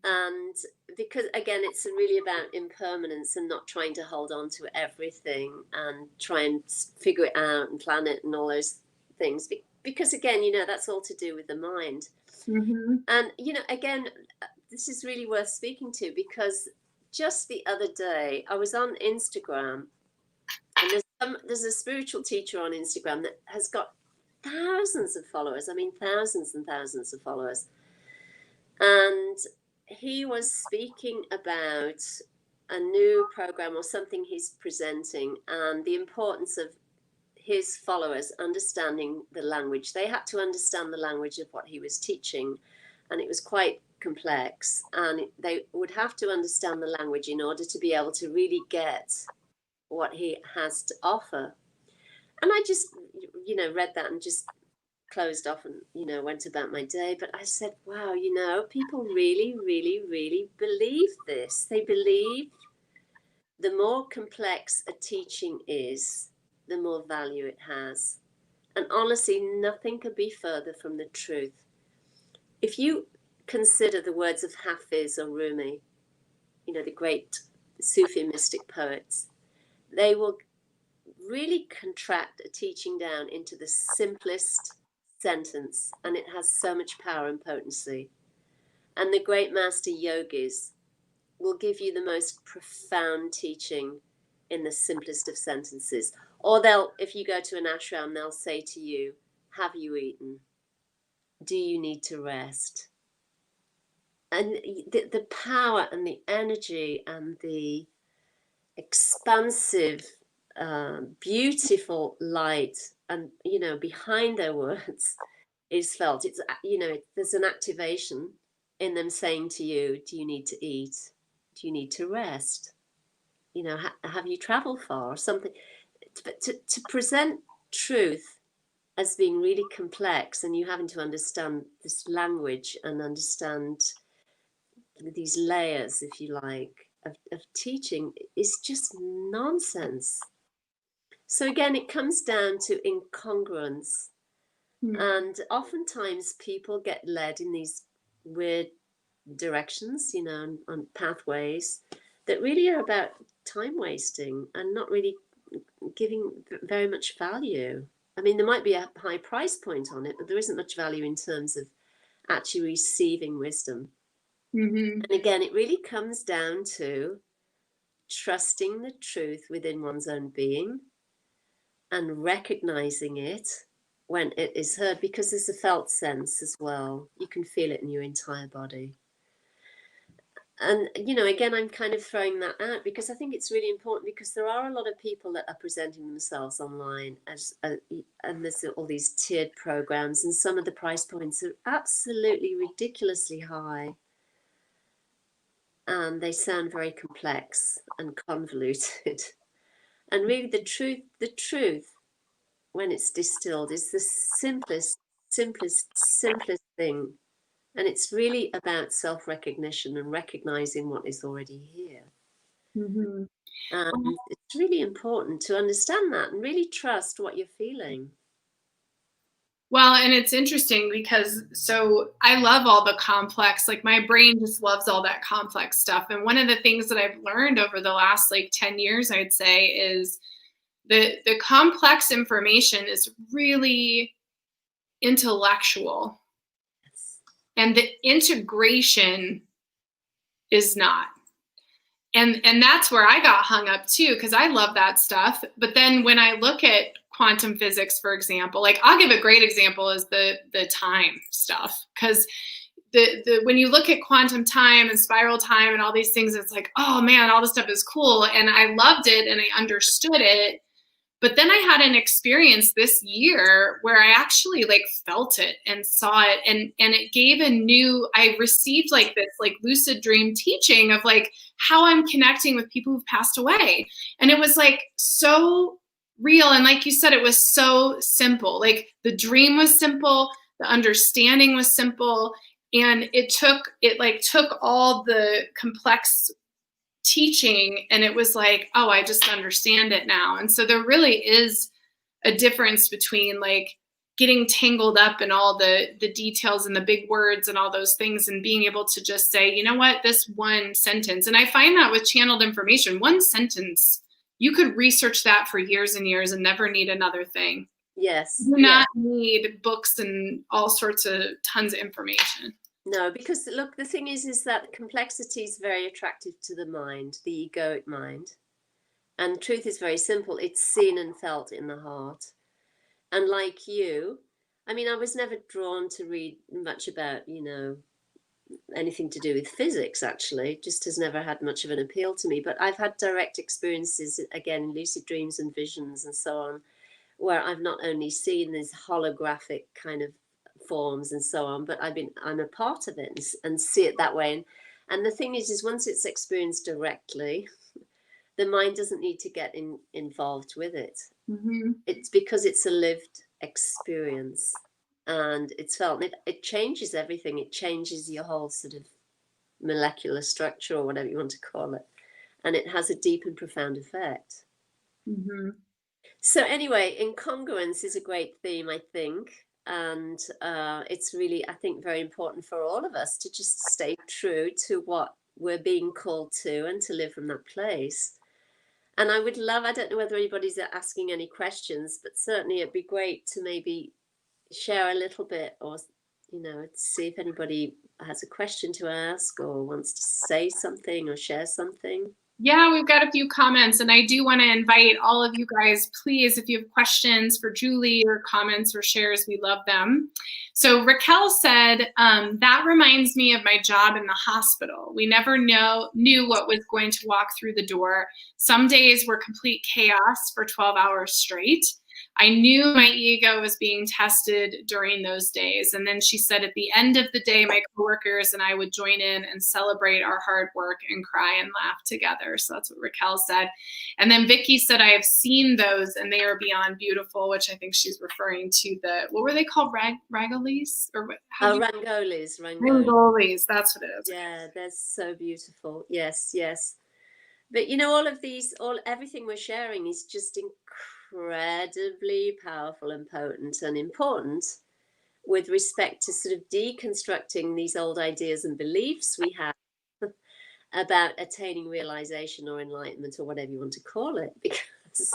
because again, it's really about impermanence and not trying to hold on to everything and try and figure it out and plan it and all those things, because again, you know, that's all to do with the mind. And you know, again, this is really worth speaking to, because just the other day I was on Instagram, and there's a spiritual teacher on Instagram that has got thousands of followers. I mean, thousands and thousands of followers. And he was speaking about a new program or something he's presenting, and the importance of his followers understanding the language. They had to understand the language of what he was teaching, and it was quite complex, and they would have to understand the language in order to be able to really get what he has to offer. And I just, you know, read that and just closed off and, you know, went about my day. But I said, wow, you know, people really, really, really believe this. They believe the more complex a teaching is, the more value it has. And honestly, nothing could be further from the truth. If you consider the words of Hafiz or Rumi, you know, the great Sufi mystic poets, they will really contract a teaching down into the simplest sentence, and it has so much power and potency. And the great master yogis will give you the most profound teaching in the simplest of sentences. Or they'll, if you go to an ashram, they'll say to you, have you eaten? Do you need to rest? And the power and the energy and the expansive, beautiful light, and you know, behind their words is felt. It's, you know, there's an activation in them saying to you, do you need to eat? Do you need to rest? You know, have you traveled far or something? But to present truth as being really complex, and you having to understand this language and understand these layers, if you like, of teaching, is just nonsense. So again, it comes down to incongruence. And oftentimes people get led in these weird directions, you know, on pathways that really are about time wasting and not really giving very much value. I mean, there might be a high price point on it, but there isn't much value in terms of actually receiving wisdom. And again, it really comes down to trusting the truth within one's own being and recognizing it when it is heard, because there's a felt sense as well. You can feel it in your entire body. And, you know, again, I'm kind of throwing that out because I think it's really important, because there are a lot of people that are presenting themselves online as, and there's all these tiered programs, and some of the price points are absolutely ridiculously high. And they sound very complex and convoluted. And really the truth, when it's distilled, is the simplest thing And it's really about self-recognition and recognizing what is already here. Mm-hmm. And it's really important to understand that and really trust what you're feeling. Well, and it's interesting because so I love all the complex, like my brain just loves all that complex stuff. And one of the things that I've learned over the last like 10 years, I'd say, is the complex information is really intellectual. Yes. And the integration is not. And that's where I got hung up too, because I love that stuff. But then when I look at quantum physics, for example, like I'll give a great example is the time stuff. Because the when you look at quantum time and spiral time and all these things, it's like, oh man, all this stuff is cool. And I loved it and I understood it. But then I had an experience this year where I actually like felt it and saw it, and it gave a new, I received like this like lucid dream teaching of like how I'm connecting with people who've passed away. And it was like so real. And like you said, it was so simple. Like the dream was simple, the understanding was simple, and it took all the complex teaching and it was like, oh, I just understand it now. And so there really is a difference between like getting tangled up in all the details and the big words and all those things and being able to just say, you know what, this one sentence. And I find that with channeled information, one sentence, you could research that for years and years and never need another thing. Yes. You do not need books and all sorts of tons of information. No, because look, the thing is that complexity is very attractive to the mind, the egoic mind. And the truth is very simple. It's seen and felt in the heart. And like you, I mean, I was never drawn to read much about, anything to do with physics, actually. It just has never had much of an appeal to me. But I've had direct experiences, again, lucid dreams and visions and so on, where I've not only seen these holographic kind of forms and so on, but I'm a part of it and see it that way. And the thing is once it's experienced directly, the mind doesn't need to get involved with it. Mm-hmm. It's because it's a lived experience and it's felt. It changes everything. It changes your whole sort of molecular structure or whatever you want to call it. And it has a deep and profound effect. Mm-hmm. So anyway, incongruence is a great theme, I think. And it's really, I think, very important for all of us to just stay true to what we're being called to and to live from that place. And I would love, I don't know whether anybody's asking any questions, but certainly it'd be great to maybe share a little bit or, see if anybody has a question to ask or wants to say something or share something. Yeah, we've got a few comments, and I do want to invite all of you guys, please, if you have questions for Julie or comments or shares, we love them. So Raquel said, that reminds me of my job in the hospital. We never knew what was going to walk through the door. Some days were complete chaos for 12 hours straight. I knew my ego was being tested during those days. And then she said at the end of the day, my coworkers and I would join in and celebrate our hard work and cry and laugh together. So that's what Raquel said. And then Vicky said, I have seen those and they are beyond beautiful, which I think she's referring to what were they called? Ragolis? Or Rangolis. Rangolis, that's what it is. Yeah, they're so beautiful. Yes, yes. But all of these, everything we're sharing is just incredibly powerful and potent and important with respect to sort of deconstructing these old ideas and beliefs we have about attaining realization or enlightenment or whatever you want to call it, because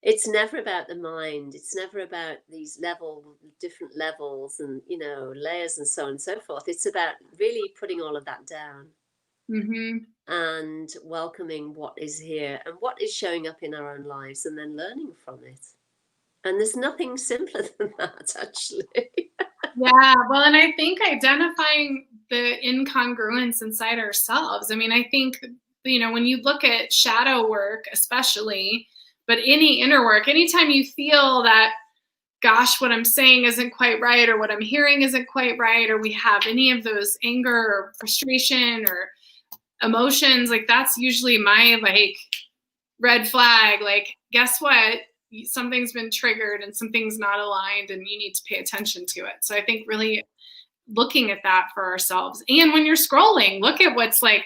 it's never about the mind. It's never about these different levels and, layers and so on and so forth. It's about really putting all of that down. Mm-hmm. And welcoming what is here and what is showing up in our own lives and then learning from it. And there's nothing simpler than that, actually. Yeah, well, and I think identifying the incongruence inside ourselves. I mean, I think, when you look at shadow work, especially, but any inner work, anytime you feel that, gosh, what I'm saying isn't quite right, or what I'm hearing isn't quite right, or we have any of those anger or frustration or emotions, like that's usually my like red flag. Like, guess what? Something's been triggered and something's not aligned and you need to pay attention to it. So I think really looking at that for ourselves. And when you're scrolling, look at what's like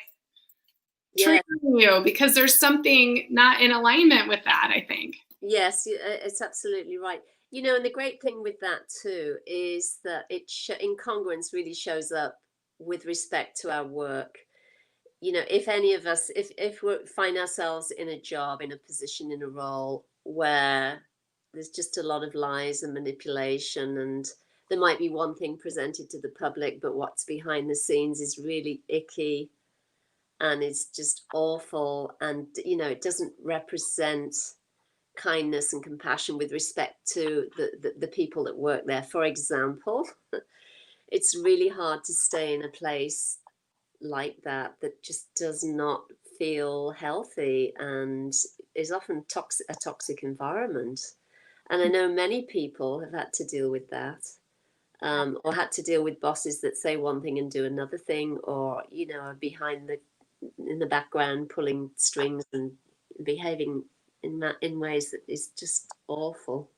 triggering you, because there's something not in alignment with that, I think. Yes, it's absolutely right. You know, and the great thing with that too is that incongruence really shows up with respect to our work. You know, if any of us, if we find ourselves in a job, in a position, in a role where there's just a lot of lies and manipulation, and there might be one thing presented to the public, but what's behind the scenes is really icky and it's just awful, and you know, it doesn't represent kindness and compassion with respect to the people that work there. For example, it's really hard to stay in a place like that just does not feel healthy and is often a toxic environment. And I know many people have had to deal with that, or had to deal with bosses that say one thing and do another thing, or you know, are in the background pulling strings and behaving in ways that is just awful.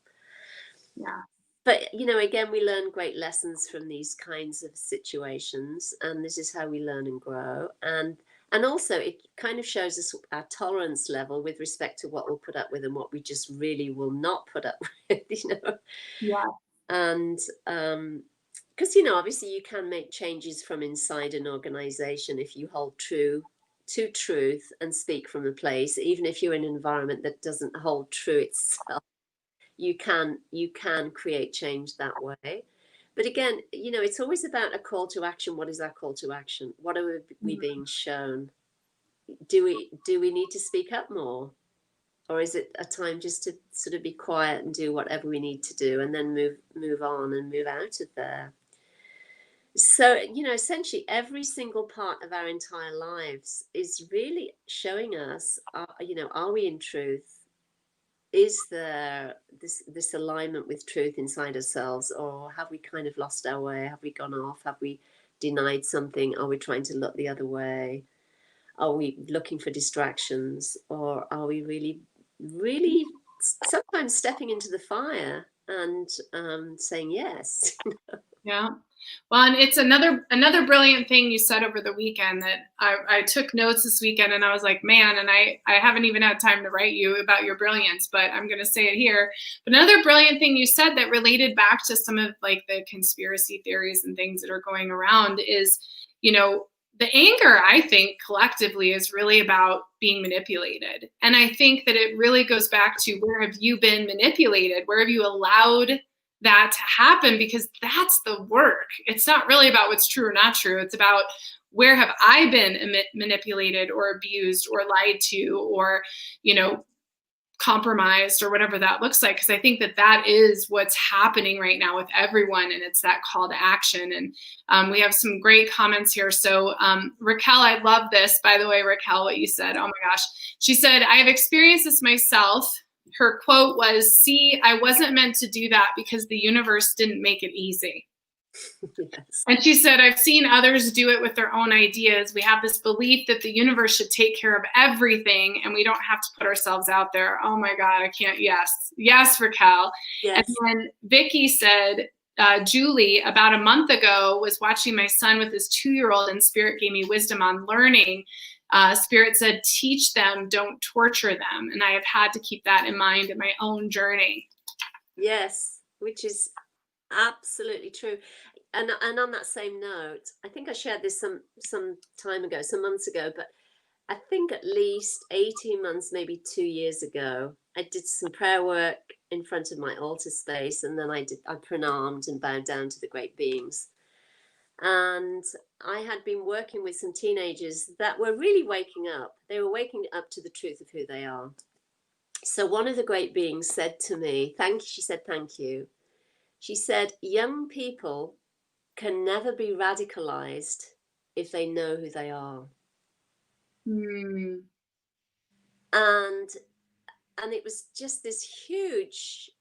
Yeah. But you know, again, we learn great lessons from these kinds of situations, and this is how we learn and grow. And also, it kind of shows us our tolerance level with respect to what we'll put up with and what we just really will not put up with. You know. Yeah. And because you know, obviously, you can make changes from inside an organization if you hold true to truth and speak from a place, even if you're in an environment that doesn't hold true itself. You can create change that way. But again, you know, it's always about a call to action. What is our call to action? What are we being shown? Do we need to speak up more, or is it a time just to sort of be quiet and do whatever we need to do and then move on and move out of there? So, you know, essentially every single part of our entire lives is really showing us, you know, are we in truth? Is there this alignment with truth inside ourselves, or have we kind of lost our way? Have we gone off? Have we denied something? Are we trying to look the other way? Are we looking for distractions, or are we really sometimes stepping into the fire and saying yes? Yeah. Well, and it's another brilliant thing you said over the weekend that I took notes this weekend, and I was like, man, and I haven't even had time to write you about your brilliance, but I'm going to say it here. But another brilliant thing you said that related back to some of like the conspiracy theories and things that are going around is, you know, the anger, I think collectively is really about being manipulated. And I think that it really goes back to, where have you been manipulated? Where have you allowed that to happen? Because that's the work. It's not really about what's true or not true. It's about, where have I been manipulated or abused or lied to, or, you know, compromised, or whatever that looks like. Because I think that that is what's happening right now with everyone, and it's that call to action. And we have some great comments here. So Raquel, I love this, by the way, Raquel, what you said. Oh my gosh. She said, I have experienced this myself. Her quote was, see, I wasn't meant to do that because the universe didn't make it easy. Yes. And she said, I've seen others do it with their own ideas. We have this belief that the universe should take care of everything and we don't have to put ourselves out there. Oh my God, I can't. Yes, Raquel. Yes. And then Vicky said, Julie, about a month ago, was watching my son with his 2-year-old, and Spirit gave me wisdom on learning. Spirit said, teach them, don't torture them. And I have had to keep that in mind in my own journey. Yes, which is absolutely true. And on that same note, I think I shared this some time ago, some months ago, but I think at least 18 months, maybe 2 years ago, I did some prayer work in front of my altar space, and then I pranammed and bowed down to the great beings. And I had been working with some teenagers that were really waking up. They were waking up to the truth of who they are. So one of the great beings said to me, thank you. She said, thank you. She said, young people can never be radicalized if they know who they are. And it was just this huge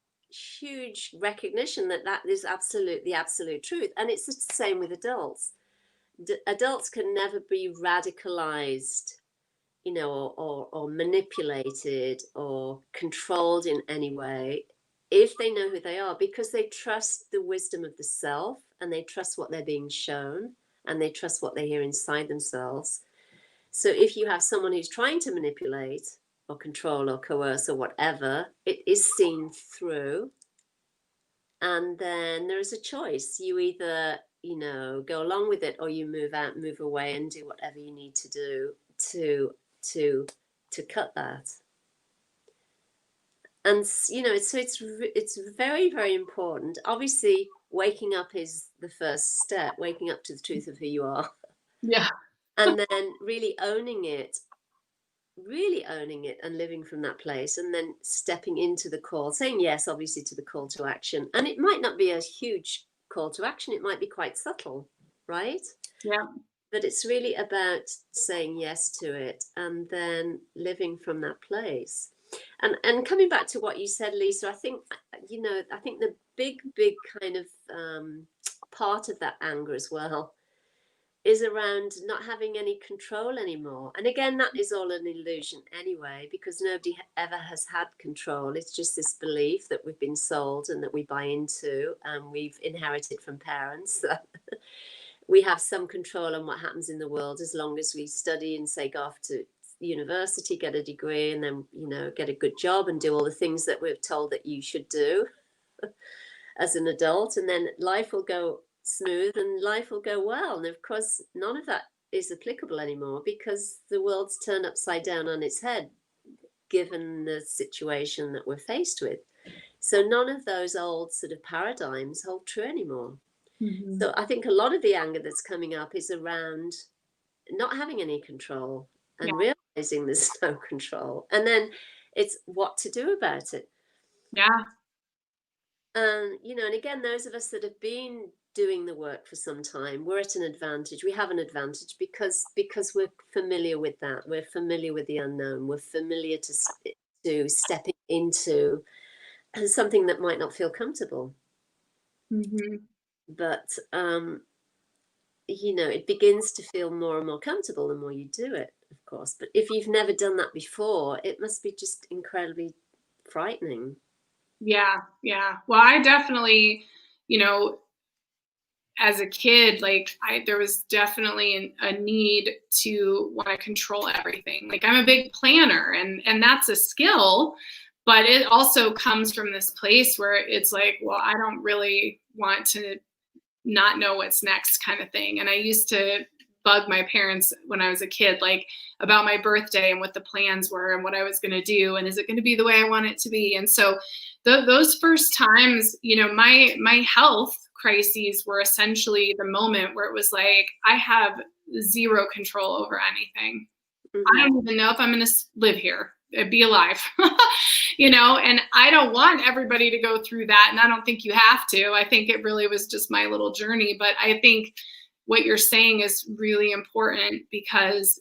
recognition that is the absolute truth. And it's the same with adults. Adults can never be radicalized, or manipulated or controlled in any way if they know who they are, because they trust the wisdom of the self, and they trust what they're being shown, and they trust what they hear inside themselves. So if you have someone who's trying to manipulate or control or coerce or whatever, it is seen through. And then there is a choice. You either, go along with it, or you move out, move away, and do whatever you need to do to cut that. And so it's very, very important. Obviously, waking up is the first step. Waking up to the truth of who you are. Yeah. And then really owning it and living from that place, and then stepping into the call, saying yes, obviously, to the call to action. And it might not be a huge call to action. It might be quite subtle, right? Yeah. But it's really about saying yes to it and then living from that place. And coming back to what you said, Lisa, I think the big kind of part of that anger as well is around not having any control anymore. And again, that is all an illusion anyway, because nobody ever has had control. It's just this belief that we've been sold and that we buy into, and we've inherited from parents that we have some control on what happens in the world, as long as we study and say go off to university, get a degree, and then get a good job and do all the things that we're told that you should do as an adult, and then life will go smooth and life will go well. And of course, none of that is applicable anymore, because the world's turned upside down on its head, given the situation that we're faced with. So none of those old sort of paradigms hold true anymore. Mm-hmm. So I think a lot of the anger that's coming up is around not having any control and realizing there's no control. And then it's what to do about it. Yeah. And again, those of us that have been doing the work for some time, we're at an advantage. We have an advantage because we're familiar with that. We're familiar with the unknown. We're familiar to stepping into something that might not feel comfortable. Mm-hmm. But it begins to feel more and more comfortable the more you do it, of course. But if you've never done that before, it must be just incredibly frightening. Yeah. Well, I definitely, as a kid, there was definitely a need to want to control everything. Like, I'm a big planner, and that's a skill, but it also comes from this place where it's like, well, I don't really want to not know what's next kind of thing. And I used to bug my parents when I was a kid, like, about my birthday and what the plans were and what I was going to do. And is it going to be the way I want it to be? And so those first times, my health crises were essentially the moment where it was like, I have zero control over anything. Mm-hmm. I don't even know if I'm going to live here, be alive, and I don't want everybody to go through that. And I don't think you have to. I think it really was just my little journey. But I think what you're saying is really important, because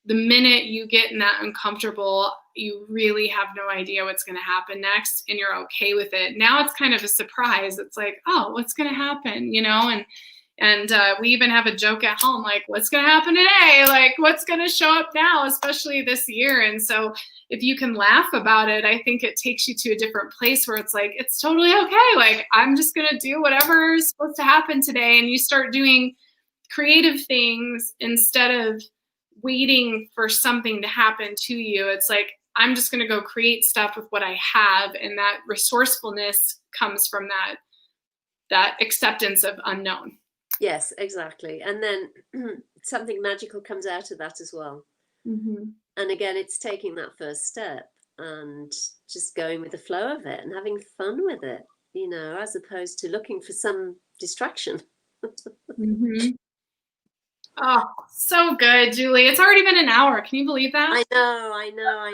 the minute you get in that uncomfortable, you really have no idea what's going to happen next, and you're okay with it. Now it's kind of a surprise. It's like, oh, what's going to happen? And we even have a joke at home, like, what's going to happen today? Like, what's going to show up now, especially this year? And so if you can laugh about it, I think it takes you to a different place where it's like, it's totally okay. Like, I'm just going to do whatever is supposed to happen today. And you start doing creative things instead of waiting for something to happen to you. It's like, I'm just going to go create stuff with what I have. And that resourcefulness comes from that acceptance of unknown. Yes, exactly. And then something magical comes out of that as well. Mm-hmm. And again, it's taking that first step and just going with the flow of it and having fun with it, as opposed to looking for some distraction. Mm-hmm. Oh, so good, Julie. It's already been an hour. Can you believe that? I know.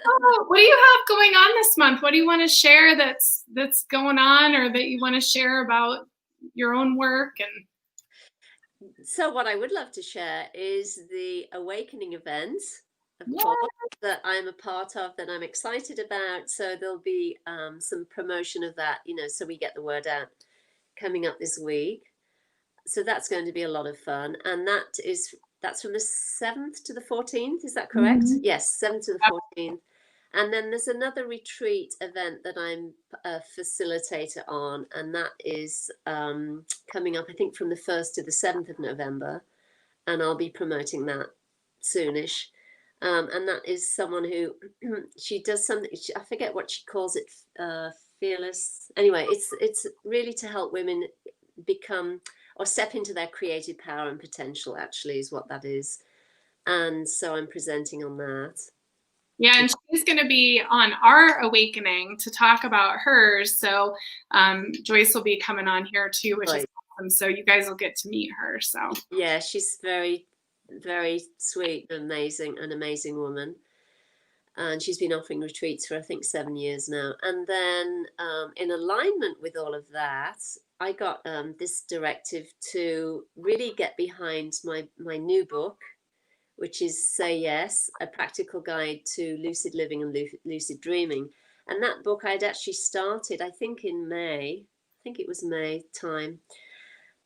Oh, what do you have going on this month? What do you want to share that's going on, or that you want to share about your own work? And so what I would love to share is the awakening event, of course, that I'm a part of, that I'm excited about. So there'll be some promotion of that, so we get the word out, coming up this week. So that's going to be a lot of fun. And that's from the 7th to the 14th. Is that correct? Mm-hmm. Yes, 7th to the 14th. And then there's another retreat event that I'm a facilitator on, and that is coming up, I think, from the 1st to the 7th of November, and I'll be promoting that soonish. And that is someone who she does something. I forget what she calls it. Fearless. Anyway, it's really to help women become or step into their creative power and potential. Actually, is what that is. And so I'm presenting on that. Yeah, and she's going to be on our awakening to talk about hers. So Joyce will be coming on here too, which is awesome. So you guys will get to meet her. So yeah, she's very, very sweet, amazing, an amazing woman. And she's been offering retreats for, I think, 7 years now. And then in alignment with all of that, I got this directive to really get behind my new book, which is Say Yes, A Practical Guide to Lucid Living and Lucid Dreaming. And that book I'd actually started, I think, in May. I think it was May time.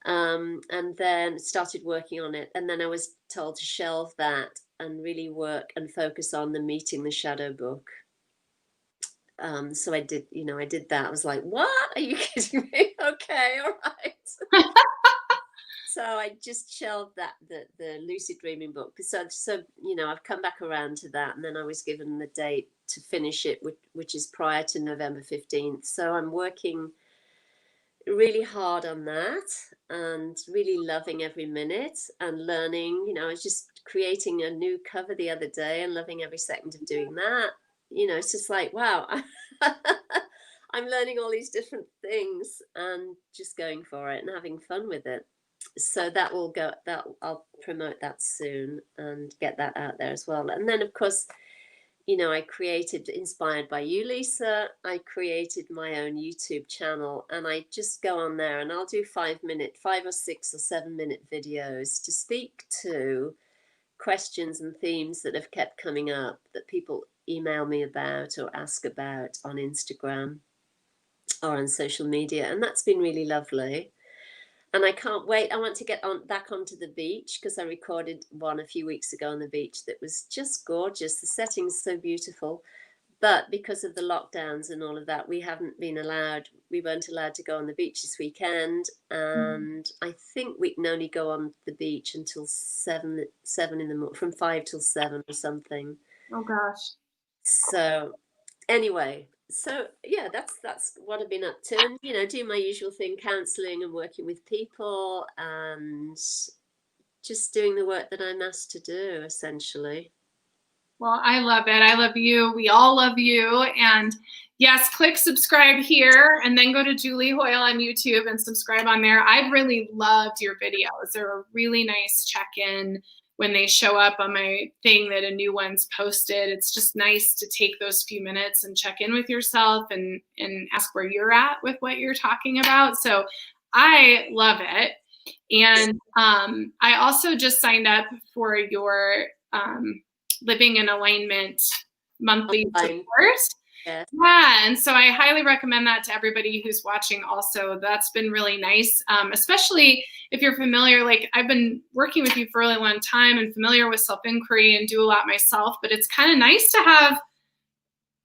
And then started working on it. And then I was told to shelve that and really work and focus on the Meeting the Shadow book. So I did that. I was like, what? Are you kidding me? Okay, all right. So I just shelved that, the lucid dreaming book. So I've come back around to that, and then I was given the date to finish it, which is prior to November 15th. So I'm working really hard on that and really loving every minute and learning. I was just creating a new cover the other day and loving every second of doing that. It's just like, wow. I'm learning all these different things and just going for it and having fun with it. So I'll promote that soon and get that out there as well. And then, of course, I created, inspired by you, Lisa, I created my own YouTube channel, and I just go on there and I'll do 5 or 6 or 7 minute videos to speak to questions and themes that have kept coming up that people email me about or ask about on Instagram or on social media. And that's been really lovely. And I can't wait. I want to get back onto the beach, because I recorded one a few weeks ago on the beach that was just gorgeous. The setting's so beautiful. But because of the lockdowns and all of that, we weren't allowed to go on the beach this weekend. And I think we can only go on the beach until 7 in the morning, from 5 till 7 or something. Oh gosh. So anyway, so yeah, that's what I've been up to, and do my usual thing, counseling and working with people and just doing the work that I'm asked to do, essentially. Well, I love it. I love you. We all love you. And yes, click subscribe here and then go to Julie Hoyle on YouTube and subscribe on there. I've really loved your videos. They're a really nice check-in when they show up on my thing that a new one's posted. It's just nice to take those few minutes and check in with yourself and ask where you're at with what you're talking about. So I love it. And I also just signed up for your Living in Alignment monthly support. Yes. Yeah, and so I highly recommend that to everybody who's watching also. That's been really nice, especially if you're familiar. Like, I've been working with you for a really long time and familiar with self-inquiry and do a lot myself, but it's kind of nice to have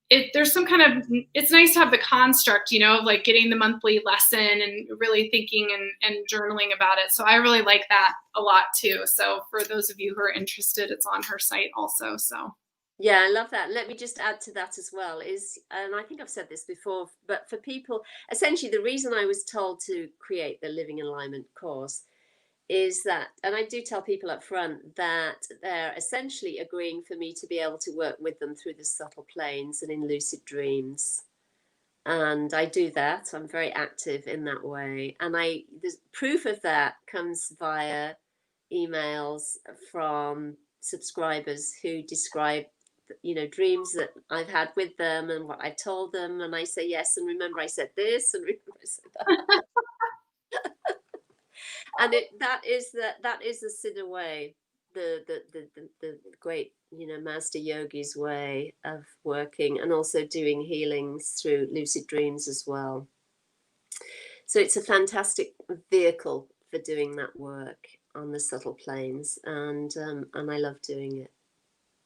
it's nice to have the construct, of like getting the monthly lesson and really thinking and journaling about it. So I really like that a lot too. So for those of you who are interested, it's on her site also. So yeah, I love that. Let me just add to that as well, and I think I've said this before, but for people, essentially the reason I was told to create the Living in Alignment course is that, and I do tell people up front, that they're essentially agreeing for me to be able to work with them through the subtle planes and in lucid dreams. And I do that. I'm very active in that way. And the proof of that comes via emails from subscribers who describe, dreams that I've had with them and what I told them. And I say, yes, and remember I said this, and remember I said that. And that is the Siddha way, the great master yogi's way of working, and also doing healings through lucid dreams as well. So it's a fantastic vehicle for doing that work on the subtle planes, and I love doing it.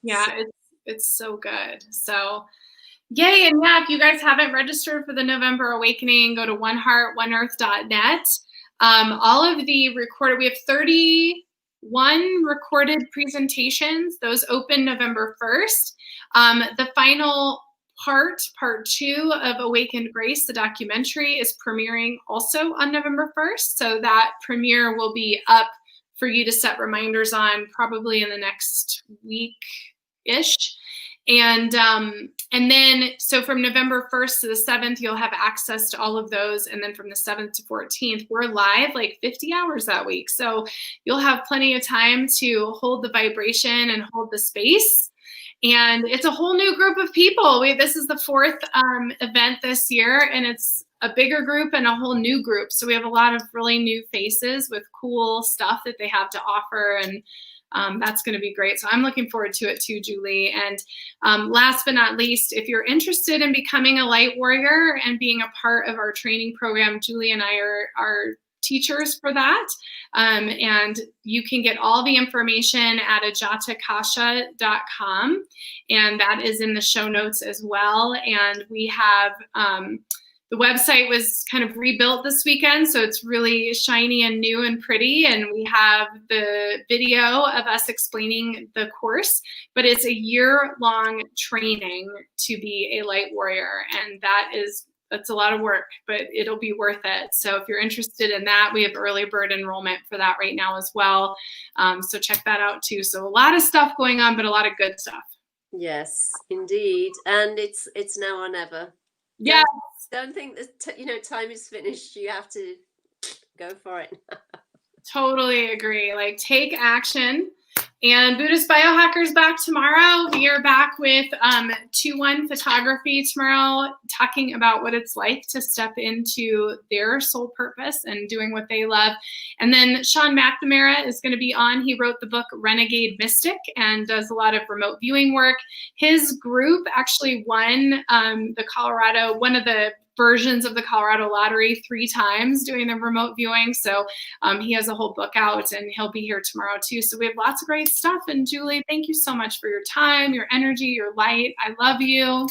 yeah, it's so good. So yay. And yeah, if you guys haven't registered for the November Awakening, go to oneheartoneearth.net. All of the we have 31 recorded presentations. Those open November 1st. The final part 2 of Awakened Grace, the documentary, is premiering also on November 1st. So that premiere will be up for you to set reminders on probably in the next week-ish. And then, so from November 1st to the 7th, you'll have access to all of those. And then from the 7th to 14th, we're live like 50 hours that week. So you'll have plenty of time to hold the vibration and hold the space. And it's a whole new group of people. This is the 4th event this year, and it's a bigger group and a whole new group. So we have a lot of really new faces with cool stuff that they have to offer, and that's going to be great. So I'm looking forward to it too, Julie. And last but not least, if you're interested in becoming a light warrior and being a part of our training program, Julie and I are teachers for that. And you can get all the information at ajatakasha.com. And that is in the show notes as well. And we have, the website was kind of rebuilt this weekend, so it's really shiny and new and pretty. And we have the video of us explaining the course, but it's a year-long training to be a light warrior. And that's a lot of work, but it'll be worth it. So if you're interested in that, we have early bird enrollment for that right now as well. So check that out too. So a lot of stuff going on, but a lot of good stuff. Yes, indeed. And it's now or never. Yeah. Don't think that time is finished. You have to go for it. Totally agree. Like, take action. And Buddhist Biohacker's back tomorrow. We are back with 2-1 photography tomorrow, talking about what it's like to step into their soul purpose and doing what they love. And then Sean McNamara is going to be on. He wrote the book Renegade Mystic and does a lot of remote viewing work. His group actually won one of the versions of the Colorado Lottery 3 times doing the remote viewing. So he has a whole book out, and he'll be here tomorrow too. So we have lots of great stuff. And Julie, thank you so much for your time, your energy, your light. I love you.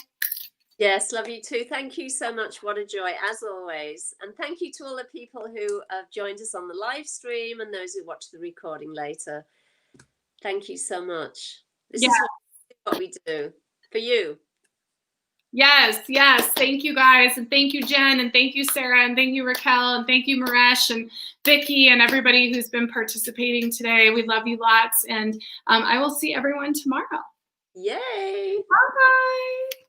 Yes, love you too. Thank you so much. What a joy, as always. And thank you to all the people who have joined us on the live stream and those who watch the recording later. Thank you so much. This is what we do for you. Yes. Thank you guys. And thank you, Jen. And thank you, Sarah. And thank you, Raquel. And thank you, Maresh and Vicky and everybody who's been participating today. We love you lots. And I will see everyone tomorrow. Yay. Bye.